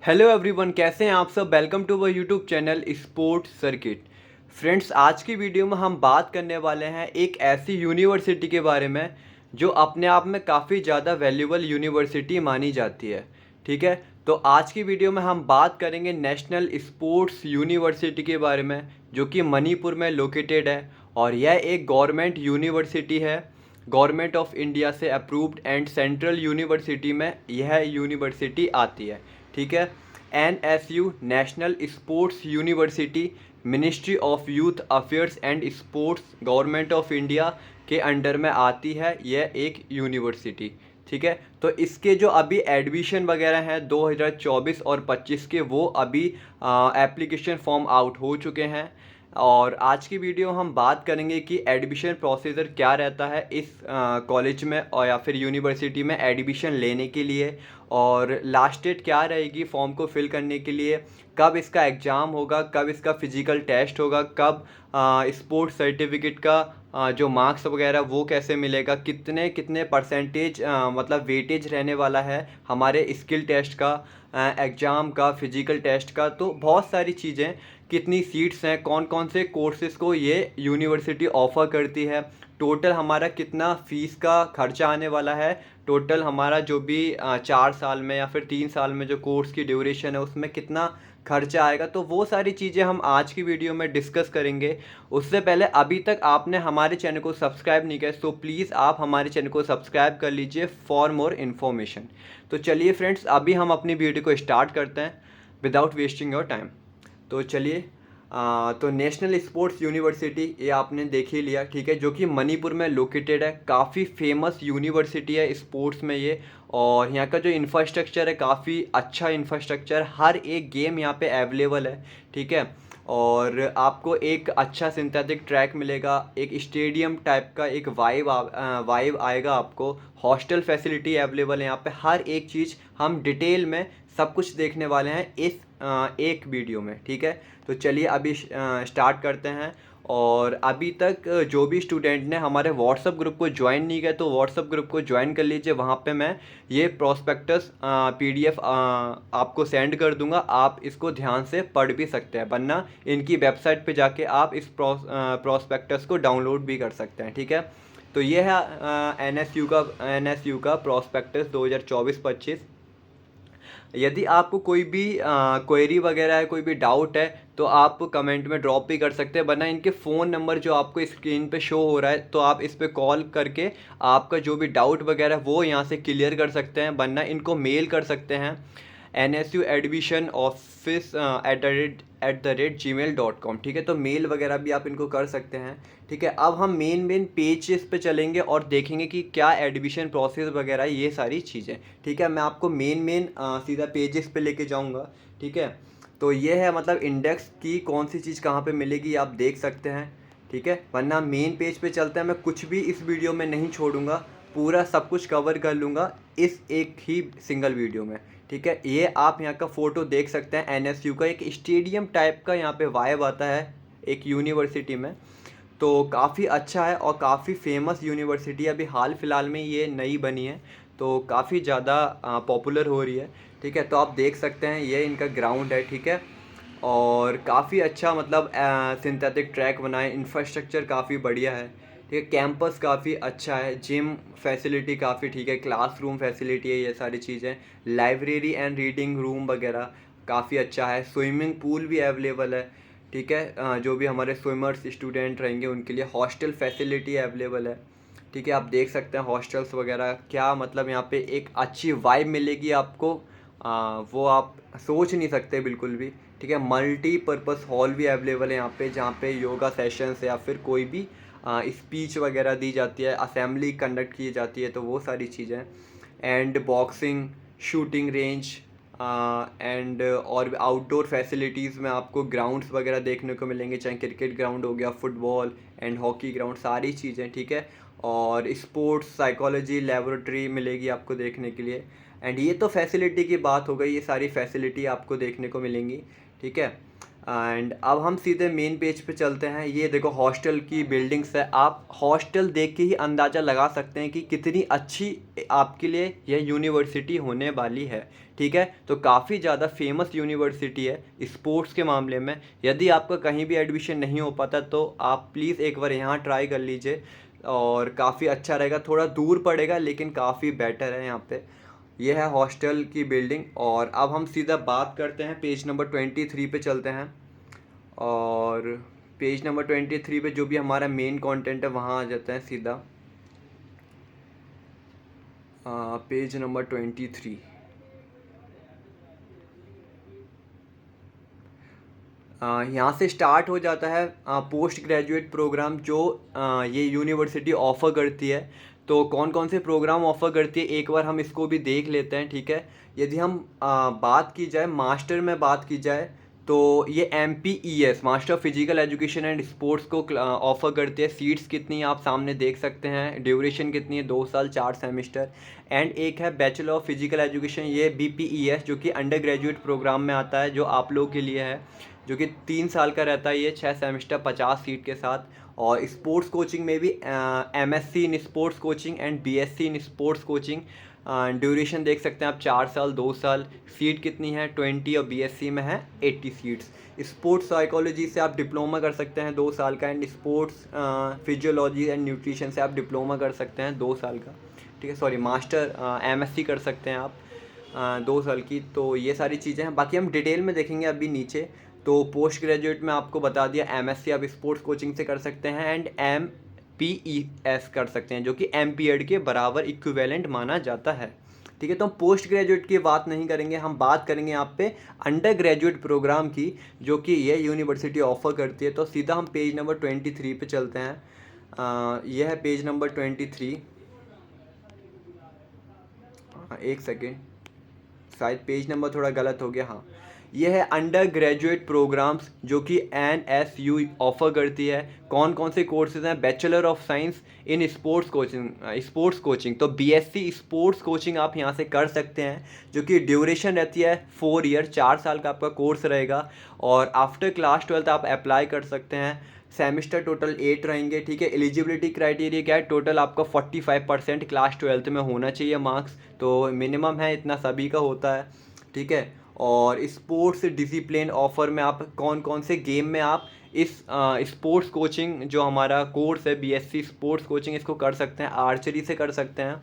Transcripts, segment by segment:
Hello everyone, कैसे हैं आप सब। Welcome to our YouTube channel sports circuit. Friends, आज की वीडियो में हम बात करने वाले हैं एक ऐसी यूनिवर्सिटी के बारे में जो अपने आप में काफ़ी ज़्यादा वैल्यूबल यूनिवर्सिटी मानी जाती है। ठीक है, तो आज की वीडियो में हम बात करेंगे नेशनल स्पोर्ट्स यूनिवर्सिटी के बारे में, जो कि मणिपुर में लोकेटेड है और यह एक गवर्नमेंट यूनिवर्सिटी है। गवर्नमेंट ऑफ इंडिया से अप्रूव्ड एंड सेंट्रल यूनिवर्सिटी में यह यूनिवर्सिटी आती है। ठीक है, NSU national sports university ministry of youth affairs and sports government of India के अंडर में आती है यह एक यूनिवर्सिटी। ठीक है, तो इसके जो अभी एडमिशन वगैरह हैं 2024 और 25 के, वो अभी एप्लीकेशन फॉर्म आउट हो चुके हैं। और आज की वीडियो हम बात करेंगे कि एडमिशन प्रोसीजर क्या रहता है इस कॉलेज में और या फिर यूनिवर्सिटी में एडमिशन लेने के लिए, और लास्ट डेट क्या रहेगी फॉर्म को फिल करने के लिए, कब इसका एग्ज़ाम होगा, कब इसका फिजिकल टेस्ट होगा, कब स्पोर्ट्स सर्टिफिकेट का जो मार्क्स वगैरह वो कैसे मिलेगा, कितने कितने परसेंटेज मतलब वेटेज रहने वाला है हमारे स्किल टेस्ट का, एग्ज़ाम का, फिजिकल टेस्ट का। तो बहुत सारी चीज़ें, कितनी सीट्स हैं, कौन कौन से कोर्सेज़ को ये यूनिवर्सिटी ऑफ़र करती है, टोटल हमारा कितना फ़ीस का खर्चा आने वाला है, टोटल हमारा जो भी 4 साल में या फिर 3 साल में जो कोर्स की ड्यूरेशन है उसमें कितना खर्चा आएगा, तो वो सारी चीज़ें हम आज की वीडियो में डिस्कस करेंगे। उससे पहले अभी तक आपने हमारे चैनल को सब्सक्राइब नहीं किया तो प्लीज़ आप हमारे चैनल को सब्सक्राइब कर लीजिए फॉर मोर इन्फॉर्मेशन। तो चलिए फ्रेंड्स, अभी हम अपनी वीडियो को स्टार्ट करते हैं विदाउट वेस्टिंग योर टाइम। तो चलिए, तो नेशनल स्पोर्ट्स यूनिवर्सिटी ये आपने देख ही लिया। ठीक है, जो कि मणिपुर में लोकेटेड है, काफ़ी फेमस यूनिवर्सिटी है स्पोर्ट्स में ये। और यहाँ का जो इंफ्रास्ट्रक्चर है काफ़ी अच्छा इंफ्रास्ट्रक्चर, हर एक गेम यहाँ पे अवेलेबल है। ठीक है, और आपको एक अच्छा सिंथेटिक ट्रैक मिलेगा, एक स्टेडियम टाइप का एक वाइब आएगा आपको। हॉस्टल फैसिलिटी अवेलेबल है यहाँ पे, हर एक चीज़ हम डिटेल में सब कुछ देखने वाले हैं इस एक वीडियो में। ठीक है, तो चलिए अभी स्टार्ट करते हैं। और अभी तक जो भी स्टूडेंट ने हमारे व्हाट्सएप ग्रुप को ज्वाइन नहीं किया तो व्हाट्सएप ग्रुप को ज्वाइन कर लीजिए। वहाँ पे मैं ये प्रोस्पेक्टस PDF आपको सेंड कर दूंगा, आप इसको ध्यान से पढ़ भी सकते हैं, वरना इनकी वेबसाइट पे जाके आप इस प्रोस्पेक्टस को डाउनलोड भी कर सकते हैं। ठीक है, तो ये है NSU का प्रोस्पेक्टस 2024-25। यदि आपको कोई भी क्वेरी वगैरह है, कोई भी डाउट है, तो आप कमेंट में ड्रॉप भी कर सकते हैं, वरना इनके फ़ोन नंबर जो आपको स्क्रीन पे शो हो रहा है, तो आप इस पर कॉल करके आपका जो भी डाउट वगैरह वो यहाँ से क्लियर कर सकते हैं, वरना इनको मेल कर सकते हैं NSU एडमिशन ऑफिस @gmail.com। ठीक है, तो मेल वगैरह भी आप इनको कर सकते हैं। ठीक है, अब हम मेन पेजेस पे चलेंगे और देखेंगे कि क्या एडमिशन प्रोसेस वगैरह ये सारी चीज़ें। ठीक है, मैं आपको मेन सीधा पेजेस पे लेके जाऊंगा। ठीक है, तो ये है मतलब इंडेक्स की कौन सी चीज़ कहाँ पे मिलेगी आप देख सकते हैं। ठीक है, वरना मेन पेज पे चलते हैं, मैं कुछ भी इस वीडियो में नहीं छोड़ूंगा, पूरा सब कुछ कवर कर लूँगा इस एक ही सिंगल वीडियो में। ठीक है, ये आप यहाँ का फ़ोटो देख सकते हैं, NSU का एक स्टेडियम टाइप का यहाँ पे वाइब आता है एक यूनिवर्सिटी में। तो काफ़ी अच्छा है और काफ़ी फेमस यूनिवर्सिटी, अभी हाल फिलहाल में ये नई बनी है, तो काफ़ी ज़्यादा पॉपुलर हो रही है। ठीक है, तो आप देख सकते हैं ये इनका ग्राउंड है। ठीक है, और काफ़ी अच्छा मतलब सिंथेटिक ट्रैक बना है, इंफ्रास्ट्रक्चर काफ़ी बढ़िया है। ठीक है, कैंपस काफ़ी अच्छा है, जिम फैसिलिटी काफ़ी ठीक है, क्लासरूम फैसिलिटी है, ये सारी चीज़ें, लाइब्रेरी एंड रीडिंग रूम वगैरह काफ़ी अच्छा है, स्विमिंग पूल भी अवेलेबल है। ठीक है, जो भी हमारे स्विमर्स स्टूडेंट रहेंगे उनके लिए हॉस्टल फैसिलिटी अवेलेबल है। ठीक है, आप देख सकते हैं हॉस्टल्स वगैरह, क्या मतलब यहाँ पे एक अच्छी वाइब मिलेगी आपको, वो आप सोच नहीं सकते बिल्कुल भी। ठीक है, मल्टीपर्पज़ हॉल भी अवेलेबल है यहाँ पे, जहाँ पे योगा सेशंस या फिर कोई भी स्पीच वगैरह दी जाती है, असेंबली कंडक्ट की जाती है, तो वो सारी चीज़ें, and boxing, shooting range, and और आउटडोर फैसिलिटीज़ में आपको ग्राउंड्स वगैरह देखने को मिलेंगे, चाहे क्रिकेट ग्राउंड हो गया, फुटबॉल एंड हॉकी ग्राउंड, सारी चीज़ें। ठीक है, और स्पोर्ट्स साइकोलॉजी लेबोरेटरी मिलेगी आपको देखने के लिए। एंड ये तो फैसिलिटी की बात हो गई, ये सारी फैसिलिटी आपको देखने को मिलेंगी। ठीक है, एंड अब हम सीधे मेन पेज पे चलते हैं। ये देखो हॉस्टल की बिल्डिंग्स है, आप हॉस्टल देख के ही अंदाज़ा लगा सकते हैं कि कितनी अच्छी आपके लिए यह यूनिवर्सिटी होने वाली है। ठीक है, तो काफ़ी ज़्यादा फेमस यूनिवर्सिटी है स्पोर्ट्स के मामले में। यदि आपका कहीं भी एडमिशन नहीं हो पाता तो आप प्लीज़ एक बार यहाँ ट्राई कर लीजिए और काफ़ी अच्छा रहेगा। थोड़ा दूर पड़ेगा लेकिन काफ़ी बेटर है यहाँ पे। यह है हॉस्टल की बिल्डिंग। और अब हम सीधा बात करते हैं, पेज नंबर 23 पे चलते हैं और पेज नंबर 23 पे जो भी हमारा मेन कंटेंट है वहाँ आ जाते हैं सीधा। Page number 23। यहाँ से स्टार्ट हो जाता है पोस्ट ग्रेजुएट प्रोग्राम जो ये यूनिवर्सिटी ऑफ़र करती है। तो कौन कौन से प्रोग्राम ऑफ़र करती है एक बार हम इसको भी देख लेते हैं। ठीक है, यदि हम बात की जाए मास्टर में बात की जाए तो ये MPES master of physical education and sports को ऑफ़र करती है। सीट्स कितनी आप सामने देख सकते हैं, ड्यूरेशन कितनी है, 2 साल 4 सेमेस्टर। एंड एक है बैचलर ऑफ फिजिकल एजुकेशन, ये BPES जो कि अंडर ग्रेजुएट प्रोग्राम में आता है, जो आप लोगों के लिए है, जो कि 3 साल का रहता है। ये 6 सेमेस्टर 50 सीट के साथ। और स्पोर्ट्स कोचिंग में भी MSc in sports coaching and BSc in sports coaching. Duration देख सकते हैं आप 4 साल 2 साल। सीट कितनी है 20 और BSc में है 80 सीट्स। स्पोर्ट्स साइकोलॉजी से आप डिप्लोमा कर सकते हैं 2 साल का। And sports physiology and nutrition से आप डिप्लोमा कर सकते हैं 2 साल का। ठीक है, सॉरी मास्टर MSc कर सकते हैं आप 2 साल की। तो ये सारी चीज़ें हैं, बाकी हम डिटेल में देखेंगे अभी नीचे। तो पोस्ट ग्रेजुएट में आपको बता दिया MSc आप स्पोर्ट्स कोचिंग से कर सकते हैं एंड MPES कर सकते हैं जो कि MPED के बराबर इक्विवेलेंट माना जाता है। ठीक है, तो हम पोस्ट ग्रेजुएट की बात नहीं करेंगे, हम बात करेंगे यहाँ पे अंडर ग्रेजुएट प्रोग्राम की जो कि ये यूनिवर्सिटी ऑफ़र करती है। तो सीधा हम पेज नंबर 23 पे चलते हैं। यह है पेज नंबर 23। एक सेकेंड, शायद पेज नंबर थोड़ा गलत हो गया। हाँ, यह है अंडर ग्रेजुएट प्रोग्राम्स जो कि NSU ऑफ़र करती है। कौन कौन से कोर्सेज हैं, bachelor of science in sports coaching. तो BSc स्पोर्ट्स कोचिंग आप यहाँ से कर सकते हैं जो कि ड्यूरेशन रहती है 4 ईयर, 4 साल का आपका कोर्स रहेगा। और आफ्टर क्लास 12 आप अप्लाई कर सकते हैं। सेमेस्टर टोटल 8 रहेंगे। ठीक है, एलिजिबिलिटी क्राइटेरिया क्या है, टोटल आपका 45% क्लास 12 में होना चाहिए मार्क्स, तो मिनिमम है इतना, सभी का होता है। ठीक है, और स्पोर्ट्स डिसिप्लिन ऑफर में आप कौन कौन से गेम में आप इस स्पोर्ट्स कोचिंग जो हमारा कोर्स है BSc स्पोर्ट्स कोचिंग, इसको कर सकते हैं। आर्चरी से कर सकते हैं,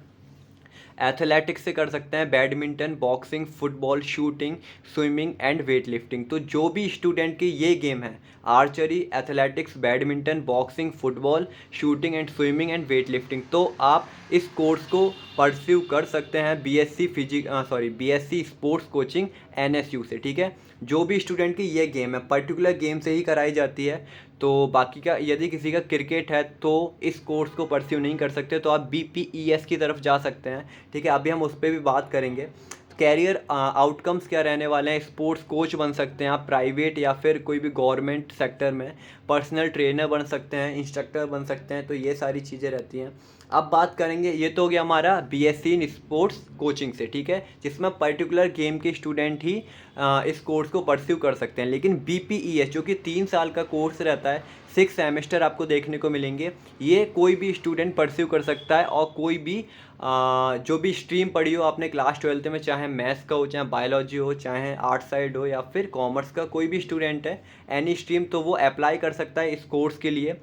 एथलेटिक्स से कर सकते हैं, badminton, boxing, football, shooting, swimming and weight lifting. तो जो भी स्टूडेंट के ये गेम है archery, athletics, badminton, boxing, football, shooting and swimming and weight lifting, तो आप इस कोर्स को परस्यू कर सकते हैं BSc स्पोर्ट्स कोचिंग NSU से। ठीक है, जो भी स्टूडेंट की ये गेम है पर्टिकुलर गेम से ही कराई जाती है। तो बाकी का यदि किसी का क्रिकेट है तो इस कोर्स को परस्यू नहीं कर सकते, तो आप BPES की तरफ जा सकते हैं। ठीक है, अभी हम उस पर भी बात करेंगे। कैरियर आउटकम्स क्या रहने वाले हैं, स्पोर्ट्स कोच बन सकते हैं आप प्राइवेट या फिर कोई भी गवर्नमेंट सेक्टर में, पर्सनल ट्रेनर बन सकते हैं, इंस्ट्रक्टर बन सकते हैं, तो ये सारी चीज़ें रहती हैं। अब बात करेंगे, ये तो हो गया हमारा BSc इन स्पोर्ट्स कोचिंग से। ठीक है, जिसमें पर्टिकुलर गेम के स्टूडेंट ही इस कोर्स को परस्यू कर सकते हैं। लेकिन BPES जो कि 3 साल का कोर्स रहता है, 6 सेमेस्टर आपको देखने को मिलेंगे, ये कोई भी स्टूडेंट परस्यू कर सकता है। और कोई भी जो भी स्ट्रीम पढ़ी हो आपने क्लास 12 में, चाहे मैथ्स का हो, चाहे बायोलॉजी हो, चाहे आर्ट साइड हो या फिर कॉमर्स का, कोई भी स्टूडेंट है एनी स्ट्रीम, तो वो अप्लाई कर सकता है इस कोर्स के लिए।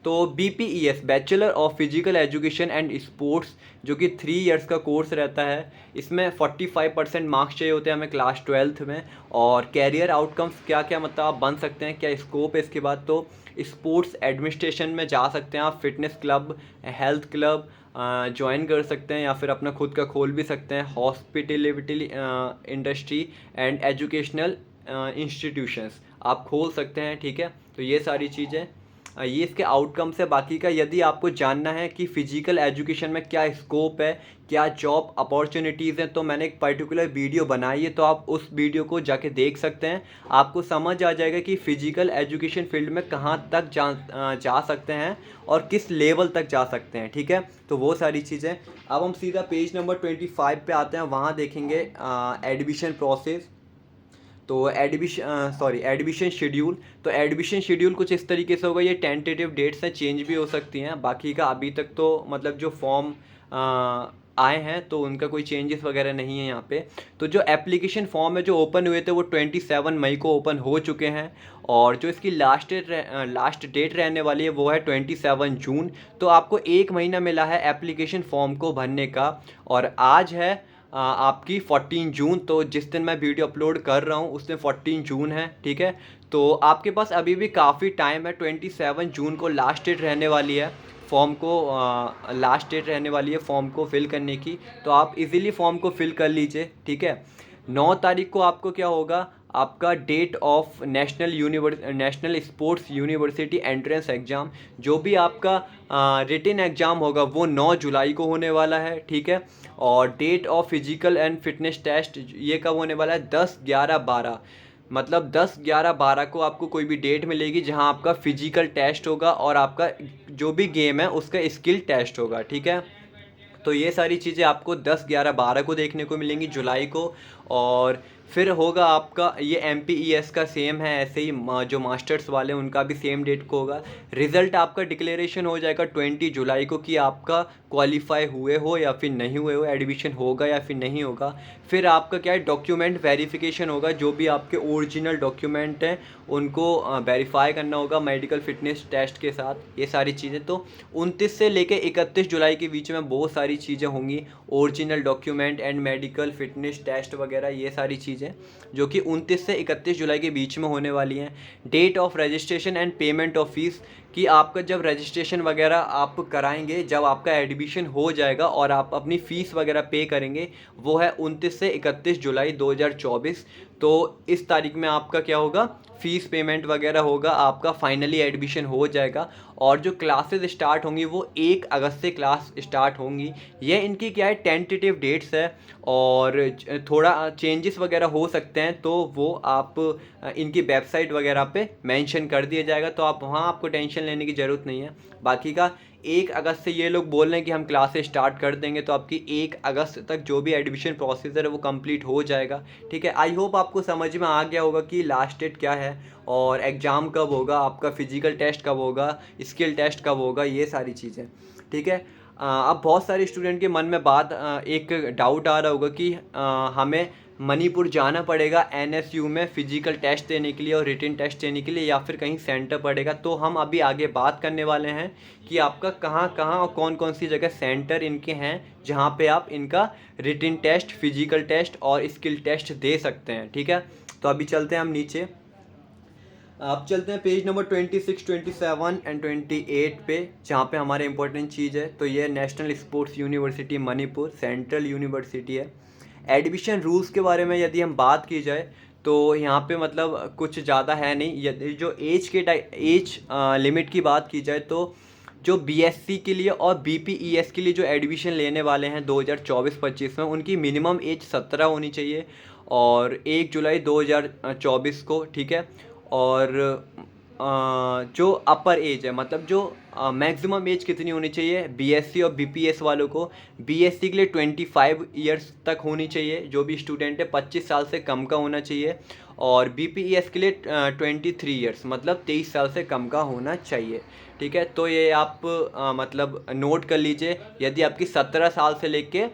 तो BPES bachelor of physical education and sports जो कि 3 इयर्स का कोर्स रहता है, इसमें 45% मार्क्स चाहिए होते हैं हमें क्लास 12 में। और कैरियर आउटकम्स क्या क्या मतलब आप बन सकते हैं, क्या स्कोप है इसके बाद, तो स्पोर्ट्स एडमिनिस्ट्रेशन में जा सकते हैं आप, fitness club, health club join कर सकते हैं या फिर अपना खुद का खोल भी सकते हैं, hospitality industry and educational institutions आप खोल सकते हैं। ठीक है, तो ये सारी चीज़ें ये इसके आउटकम्स है। बाकी का यदि आपको जानना है कि फ़िज़िकल एजुकेशन में क्या स्कोप है, क्या जॉब अपॉर्चुनिटीज़ हैं, तो मैंने एक पर्टिकुलर वीडियो बनाई है, तो आप उस वीडियो को जाके देख सकते हैं। आपको समझ आ जाएगा कि फ़िज़िकल एजुकेशन फील्ड में कहाँ तक जा सकते हैं और किस लेवल तक जा सकते हैं। ठीक है, तो वो सारी चीज़ें। अब हम सीधा पेज नंबर 25 पे आते हैं, वहाँ देखेंगे एडमिशन प्रोसेस। तो एडमिशन शेड्यूल, तो एडमिशन शेड्यूल कुछ इस तरीके से होगा। ये टेंटेटिव डेट्स हैं, चेंज भी हो सकती हैं। बाकी का अभी तक तो मतलब जो फॉर्म आए हैं तो उनका कोई चेंजेस वगैरह नहीं है यहाँ पे। तो जो एप्लीकेशन फॉर्म है जो ओपन हुए थे वो 27 मई को ओपन हो चुके हैं, और जो इसकी लास्ट डेट रहने वाली है वो है 27 जून। तो आपको एक महीना मिला है एप्लीकेशन फॉर्म को भरने का, और आज है आपकी 14 जून। तो जिस दिन मैं वीडियो अपलोड कर रहा हूँ उस दिन 14 जून है, ठीक है। तो आपके पास अभी भी काफ़ी टाइम है, 27 जून को लास्ट डेट रहने वाली है फॉर्म को, लास्ट डेट रहने वाली है फॉर्म को फिल करने की। तो आप इजीली फॉर्म को फिल कर लीजिए, ठीक है। 9 तारीख को आपको क्या होगा, आपका date of national sports university entrance exam, जो भी आपका रिटन एग्ज़ाम होगा वो 9 जुलाई को होने वाला है, ठीक है। और date of physical and fitness test ये कब होने वाला है, 10/11/12, मतलब 10/11/12 को आपको कोई भी डेट मिलेगी जहां आपका फिजिकल टेस्ट होगा और आपका जो भी गेम है उसका स्किल टेस्ट होगा, ठीक है। तो ये सारी चीज़ें आपको 10/11/12 को देखने को मिलेंगी जुलाई को। और फिर होगा आपका ये MPES का सेम है, ऐसे ही जो मास्टर्स वाले हैं उनका भी सेम डेट को होगा। रिज़ल्ट आपका डिक्लेरेशन हो जाएगा 20 जुलाई को कि आपका क्वालिफाई हुए हो या फिर नहीं हुए हो, एडमिशन होगा या फिर नहीं होगा। फिर आपका क्या है, डॉक्यूमेंट वेरिफिकेशन होगा, जो भी आपके ओरिजिनल डॉक्यूमेंट हैं उनको वेरीफाई करना होगा मेडिकल फिटनेस टेस्ट के साथ, ये सारी चीज़ें। तो 29 से लेके 31 जुलाई के बीच में बहुत सारी चीज़ें होंगी, original document and medical fitness test वगैरह, ये सारी चीज़ें जो कि 29 से 31 जुलाई के बीच में होने वाली हैं। Date of registration and payment of fees, कि आपका जब रजिस्ट्रेशन वगैरह आप कराएंगे, जब आपका एडमिशन हो जाएगा और आप अपनी फ़ीस वगैरह पे करेंगे, वो है 29 से 31 जुलाई 2024। तो इस तारीख में आपका क्या होगा, फ़ीस पेमेंट वगैरह होगा, आपका फाइनली एडमिशन हो जाएगा। और जो क्लासेस स्टार्ट होंगी वो 1 अगस्त से क्लास स्टार्ट होंगी। ये इनकी क्या है, टेंटेटिव डेट्स है, और थोड़ा चेंजेस वगैरह हो सकते हैं, तो वो आप इनकी वेबसाइट वगैरह पे मेंशन कर दिया जाएगा, तो आप वहाँ आपको टेंशन लेने की ज़रूरत नहीं है। बाकी का 1 अगस्त से ये लोग बोल रहे हैं कि हम क्लासेस स्टार्ट कर देंगे, तो आपकी 1 अगस्त तक जो भी एडमिशन प्रोसीजर है वो कंप्लीट हो जाएगा, ठीक है। आई होप आपको समझ में आ गया होगा कि लास्ट डेट क्या है और एग्ज़ाम कब होगा, आपका फिजिकल टेस्ट कब होगा, स्किल टेस्ट कब होगा, ये सारी चीज़ें, ठीक है। अब बहुत सारे स्टूडेंट के मन में एक डाउट आ रहा होगा कि हमें मणिपुर जाना पड़ेगा NSU में फ़िज़िकल टेस्ट देने के लिए और रिटन टेस्ट देने के लिए, या फिर कहीं सेंटर पड़ेगा। तो हम अभी आगे बात करने वाले हैं कि आपका कहाँ कहाँ और कौन कौन सी जगह सेंटर इनके हैं जहाँ पे आप इनका रिटन टेस्ट, फिजिकल टेस्ट और स्किल टेस्ट दे सकते हैं, ठीक है। तो अभी चलते हैं हम नीचे, आप चलते हैं पेज नंबर 26, 27 एंड 28 पे, जहाँ पे हमारे इंपॉर्टेंट चीज़ है। तो ये national sports university Manipur central university है। एडमिशन रूल्स के बारे में यदि हम बात की जाए तो यहाँ पे मतलब कुछ ज़्यादा है नहीं। यदि जो एज लिमिट की बात की जाए तो जो BSc के लिए और BPES के लिए जो एडमिशन लेने वाले हैं 2024-25 में, उनकी मिनिमम एज 17 होनी चाहिए, और 1 जुलाई 2024 को, ठीक है। और जो अपर एज है, मतलब जो मैक्सिमम एज कितनी होनी चाहिए BSc और BPS वालों को, BSc के लिए 25 ईयर्स तक होनी चाहिए, जो भी स्टूडेंट है 25 साल से कम का होना चाहिए। और BPES के लिए 23 ईयर्स, मतलब 23 साल से कम का होना चाहिए, ठीक है। तो ये आप मतलब नोट कर लीजिए। यदि आपकी 17 साल से लेके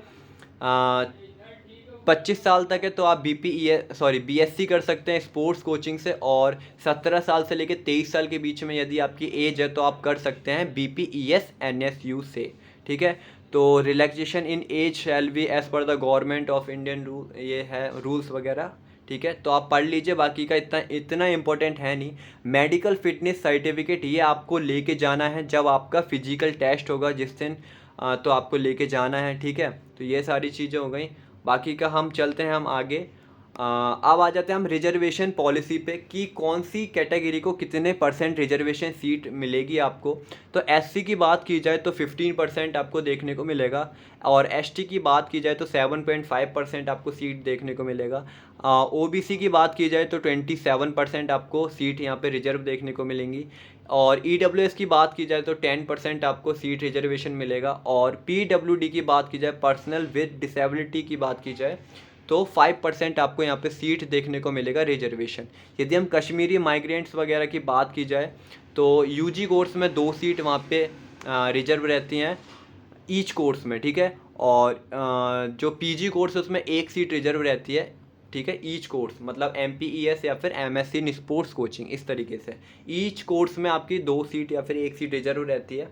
25 साल तक है तो आप BSc कर सकते हैं स्पोर्ट्स कोचिंग से, और 17 साल से लेके 23 साल के बीच में यदि आपकी एज है तो आप कर सकते हैं BPES NSU से, ठीक है। तो relaxation in age shall be as per the government of Indian rule, ये है रूल्स वगैरह, ठीक है। तो आप पढ़ लीजिए, बाकी का इतना इम्पोर्टेंट है नहीं। मेडिकल फिटनेस सर्टिफिकेट ये आपको लेके जाना है जब आपका फिजिकल टेस्ट होगा जिस दिन, तो आपको लेके जाना है, ठीक है। तो ये सारी चीज़ें हो गई। बाकी का हम चलते हैं हम आगे। अब आ जाते हैं हम रिजर्वेशन पॉलिसी पे कि कौन सी कैटेगरी को कितने % रिजर्वेशन सीट मिलेगी आपको। तो SC की बात की जाए तो 15% आपको देखने को मिलेगा, और ST की बात की जाए तो 7.5% आपको सीट देखने को मिलेगा। OBC की बात की जाए तो 27% आपको सीट यहाँ पे रिजर्व देखने को मिलेंगी, और EWS की बात की जाए तो 10% आपको सीट रिजर्वेशन मिलेगा। और PWD की बात की जाए, पर्सनल विद डिसेबिलिटी की बात की जाए, तो 5% आपको यहाँ पे सीट देखने को मिलेगा रिजर्वेशन। यदि हम कश्मीरी माइग्रेंट्स वगैरह की बात की जाए तो यूजी कोर्स में 2 सीट वहाँ पे रिजर्व रहती हैं ईच कोर्स में, ठीक है। और जो पीजी कोर्स है उसमें 1 सीट रिजर्व रहती है, ठीक है। ईच कोर्स मतलब एमपीईएस या फिर एमएससी इन स्पोर्ट्स कोचिंग, इस तरीके से ईच कोर्स में आपकी 2 सीट या फिर 1 सीट रिजर्व रहती है।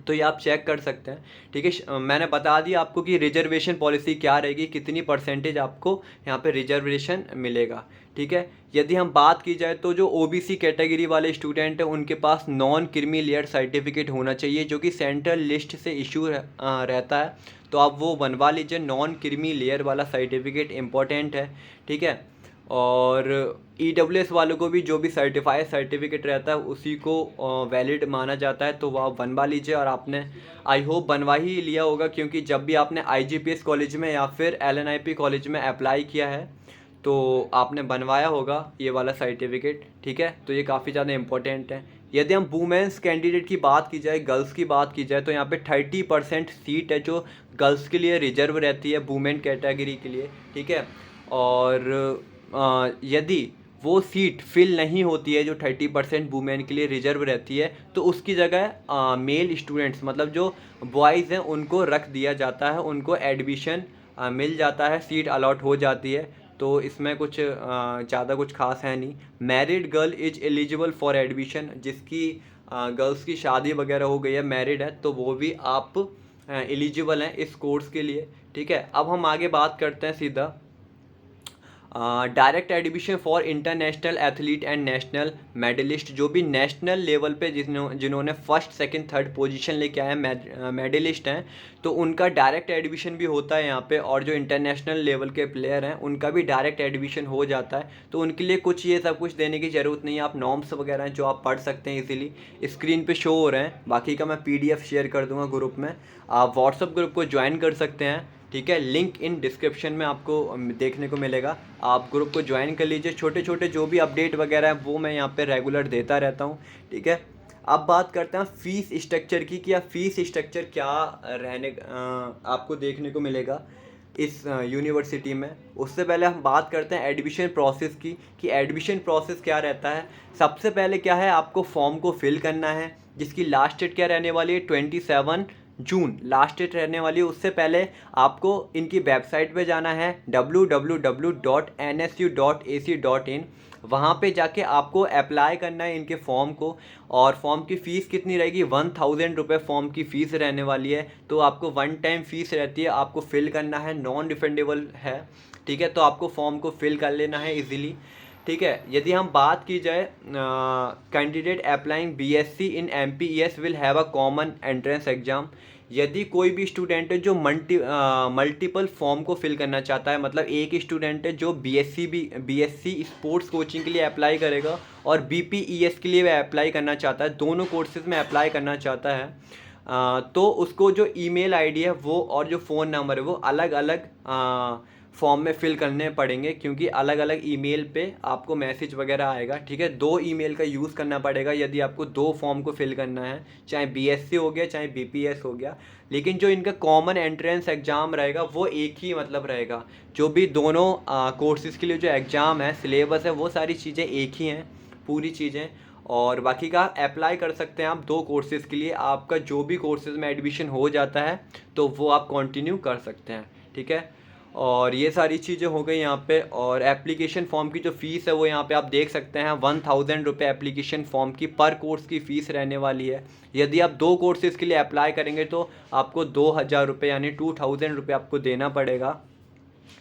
तो ये आप चेक कर सकते हैं, ठीक है। मैंने बता दिया आपको कि रिजर्वेशन पॉलिसी क्या रहेगी, कितनी परसेंटेज आपको यहाँ पे रिजर्वेशन मिलेगा, ठीक है। यदि हम बात की जाए तो जो ओबीसी कैटेगरी वाले स्टूडेंट हैं उनके पास नॉन क्रीमी लेयर सर्टिफिकेट होना चाहिए जो कि सेंट्रल लिस्ट से इशू रहता है, तो आप वो बनवा लीजिए। नॉन क्रीमी लेयर वाला सर्टिफिकेट इम्पोर्टेंट है, ठीक है। और ईडब्ल्यूएस वालों को भी जो भी सर्टिफाइड सर्टिफिकेट रहता है उसी को वैलिड माना जाता है, तो वो आप बनवा लीजिए। और आपने आई होप बनवा ही लिया होगा, क्योंकि जब भी आपने आईजीपीएस कॉलेज में या फिर एलएनआईपी कॉलेज में अप्लाई किया है तो आपने बनवाया होगा ये वाला सर्टिफिकेट, ठीक है। तो ये काफ़ी ज़्यादा इंपॉर्टेंट है। यदि हम वुमेंस कैंडिडेट की बात की जाए, गर्ल्स की बात की जाए, तो यहाँ पे 30% सीट है जो गर्ल्स के लिए रिजर्व रहती है वुमेन कैटेगरी के लिए, ठीक है। और यदि वो सीट फिल नहीं होती है जो 30% वुमेन के लिए रिजर्व रहती है, तो उसकी जगह मेल स्टूडेंट्स मतलब जो बॉयज़ हैं उनको रख दिया जाता है, उनको एडमिशन मिल जाता है, सीट अलॉट हो जाती है। तो इसमें कुछ ज़्यादा कुछ खास है नहीं। Married girl is eligible for admission, जिसकी गर्ल्स की शादी वगैरह हो गई है, मैरिड है, तो वो भी आप एलिजिबल हैं इस कोर्स के लिए, ठीक है। अब हम आगे बात करते हैं सीधा direct admission for international athlete and national medalist. जो भी नेशनल लेवल पे जिन्होंने फर्स्ट सेकंड थर्ड पोजीशन लेके आए हैं, मेडलिस्ट हैं, तो उनका डायरेक्ट एडमिशन भी होता है यहाँ पे। और जो इंटरनेशनल लेवल के प्लेयर हैं उनका भी डायरेक्ट एडमिशन हो जाता है, तो उनके लिए कुछ ये सब कुछ देने की ज़रूरत नहीं है। आप नॉर्म्स वगैरह हैं जो आप पढ़ सकते हैं इजीली, स्क्रीन पे शो हो रहे हैं। बाकी का मैं पीडीएफ शेयर कर दूंगा ग्रुप में, आप व्हाट्सअप ग्रुप को ज्वाइन कर सकते हैं, ठीक है। लिंक इन डिस्क्रिप्शन में आपको देखने को मिलेगा, आप ग्रुप को ज्वाइन कर लीजिए। छोटे छोटे जो भी अपडेट वगैरह हैं वो मैं यहाँ पे रेगुलर देता रहता हूँ, ठीक है। अब बात करते हैं फ़ीस स्ट्रक्चर की, कि फ़ीस स्ट्रक्चर क्या रहने आपको देखने को मिलेगा इस यूनिवर्सिटी में। उससे पहले हम बात करते हैं एडमिशन प्रोसेस की, कि एडमिशन प्रोसेस क्या रहता है। सबसे पहले क्या है, आपको फॉर्म को फिल करना है, जिसकी लास्ट डेट क्या रहने वाली है, 27 जून लास्ट डेट रहने वाली है। उससे पहले आपको इनकी वेबसाइट पे जाना है www.nsu.ac.in, वहाँ पे जाके आपको अप्लाई करना है इनके फॉर्म को। और फॉर्म की फ़ीस कितनी रहेगी, 1000 रुपये फॉर्म की फ़ीस रहने वाली है। तो आपको 1 टाइम फ़ीस रहती है, आपको फिल करना है, नॉन रिफंडेबल है, ठीक है। तो आपको फॉर्म को फिल कर लेना है इजीली, ठीक है। यदि हम बात की जाए candidate applying BSc in MPES will have a common entrance exam. यदि कोई भी स्टूडेंट है जो मल्टीपल फॉर्म को फिल करना चाहता है, मतलब एक स्टूडेंट है जो बीएससी स्पोर्ट्स कोचिंग के लिए अप्लाई करेगा और बीपीईएस के लिए वह अप्लाई करना चाहता है, दोनों कोर्सेज में अप्लाई करना चाहता है, तो उसको जो ईमेल आईडी है वो और जो फ़ोन नंबर है वो अलग अलग फॉर्म में फिल करने पड़ेंगे, क्योंकि अलग अलग ईमेल पे आपको मैसेज वगैरह आएगा, ठीक है। 2 ईमेल का यूज़ करना पड़ेगा यदि आपको 2 फॉर्म को फिल करना है, चाहे बीएससी हो गया चाहे बीपीएस हो गया। लेकिन जो इनका कॉमन एंट्रेंस एग्ज़ाम रहेगा वो एक ही मतलब रहेगा। जो भी दोनों कोर्सेज़ के लिए जो एग्ज़ाम है, सिलेबस है, वो सारी चीज़ें एक ही हैं, पूरी चीज़ें। और बाकी का अप्लाई कर सकते हैं आप 2 कोर्सेज़ के लिए, आपका जो भी कोर्सेज़ में एडमिशन हो जाता है तो वो आप कंटिन्यू कर सकते हैं, ठीक है। और ये सारी चीज़ें हो गई यहाँ पे। और एप्लीकेशन फ़ॉर्म की जो फ़ीस है वो यहाँ पे आप देख सकते हैं, 1000 रुपये एप्लीकेशन फ़ॉर्म की पर कोर्स की फ़ीस रहने वाली है। यदि आप 2 कोर्सेज़ के लिए अप्लाई करेंगे तो आपको 2000 रुपये यानी 2000 रुपये आपको देना पड़ेगा,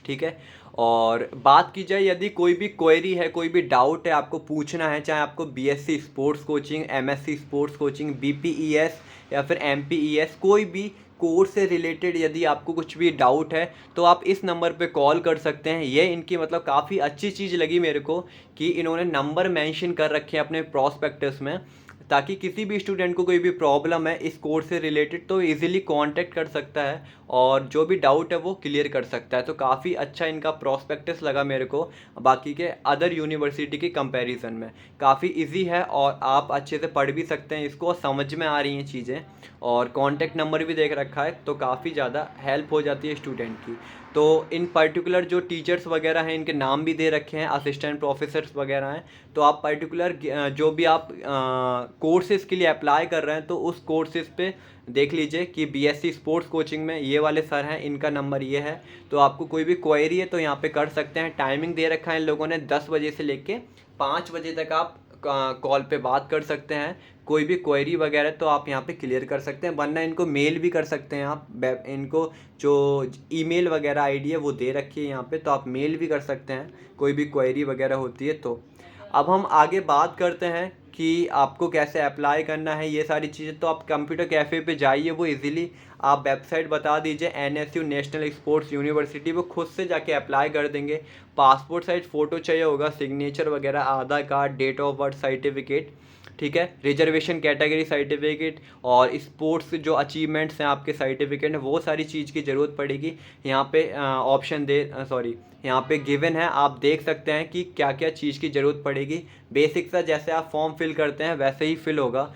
ठीक है। और बात की जाए यदि कोई भी क्वेरी है, कोई भी डाउट है आपको पूछना है, चाहे आपको BSc sports coaching, MSc sports coaching, BPES या फिर एमपीईएस, कोई भी कोर्स से रिलेटेड यदि आपको कुछ भी डाउट है तो आप इस नंबर पे कॉल कर सकते हैं। ये इनकी मतलब काफ़ी अच्छी चीज़ लगी मेरे को कि इन्होंने नंबर मेंशन कर रखे हैं अपने प्रॉस्पेक्टस में, ताकि किसी भी स्टूडेंट को कोई भी प्रॉब्लम है इस कोर्स से रिलेटेड तो इजीली कांटेक्ट कर सकता है और जो भी डाउट है वो क्लियर कर सकता है। तो काफ़ी अच्छा इनका प्रॉस्पेक्टस लगा मेरे को, बाकी के अदर यूनिवर्सिटी के कंपैरिजन में काफ़ी इजी है और आप अच्छे से पढ़ भी सकते हैं इसको, समझ में आ रही हैं चीज़ें, और कॉन्टैक्ट नंबर भी देख रखा है, तो काफ़ी ज़्यादा हेल्प हो जाती है स्टूडेंट की। तो इन पर्टिकुलर जो टीचर्स वगैरह हैं इनके नाम भी दे रखे हैं, असिस्टेंट प्रोफेसर्स वगैरह हैं। तो आप पर्टिकुलर जो भी आप कोर्सेज़ के लिए अप्लाई कर रहे हैं तो उस कोर्सेज़ पे देख लीजिए कि बीएससी स्पोर्ट्स कोचिंग में ये वाले सर हैं, इनका नंबर ये है। तो आपको कोई भी क्वेरी है तो यहाँ पे कर सकते हैं। टाइमिंग दे रखा है इन लोगों ने 10 बजे से लेके 5 बजे तक आप कॉल पे बात कर सकते हैं। कोई भी क्वेरी वगैरह तो आप यहाँ पे क्लियर कर सकते हैं, वरना इनको मेल भी कर सकते हैं आप। इनको जो ईमेल वगैरह आईडी है वो दे रखी है यहाँ पे, तो आप मेल भी कर सकते हैं कोई भी क्वेरी वगैरह होती है तो। अब हम आगे बात करते हैं कि आपको कैसे अप्लाई करना है ये सारी चीज़ें। तो आप कंप्यूटर कैफ़े पे जाइए, वो इजीली आप वेबसाइट बता दीजिए NSU नेशनल स्पोर्ट्स यूनिवर्सिटी, वो खुद से जाके अप्लाई कर देंगे। पासपोर्ट साइज फ़ोटो चाहिए होगा, सिग्नेचर वगैरह, Aadhaar card, date of birth certificate, ठीक है, रिजर्वेशन कैटेगरी सर्टिफिकेट और स्पोर्ट्स जो अचीवमेंट्स हैं आपके सर्टिफिकेट हैं, वो सारी चीज़ की ज़रूरत पड़ेगी। यहाँ पे ऑप्शन यहाँ पे गिवन है, आप देख सकते हैं कि क्या क्या चीज़ की ज़रूरत पड़ेगी। बेसिक सा जैसे आप फॉर्म फिल करते हैं वैसे ही फिल होगा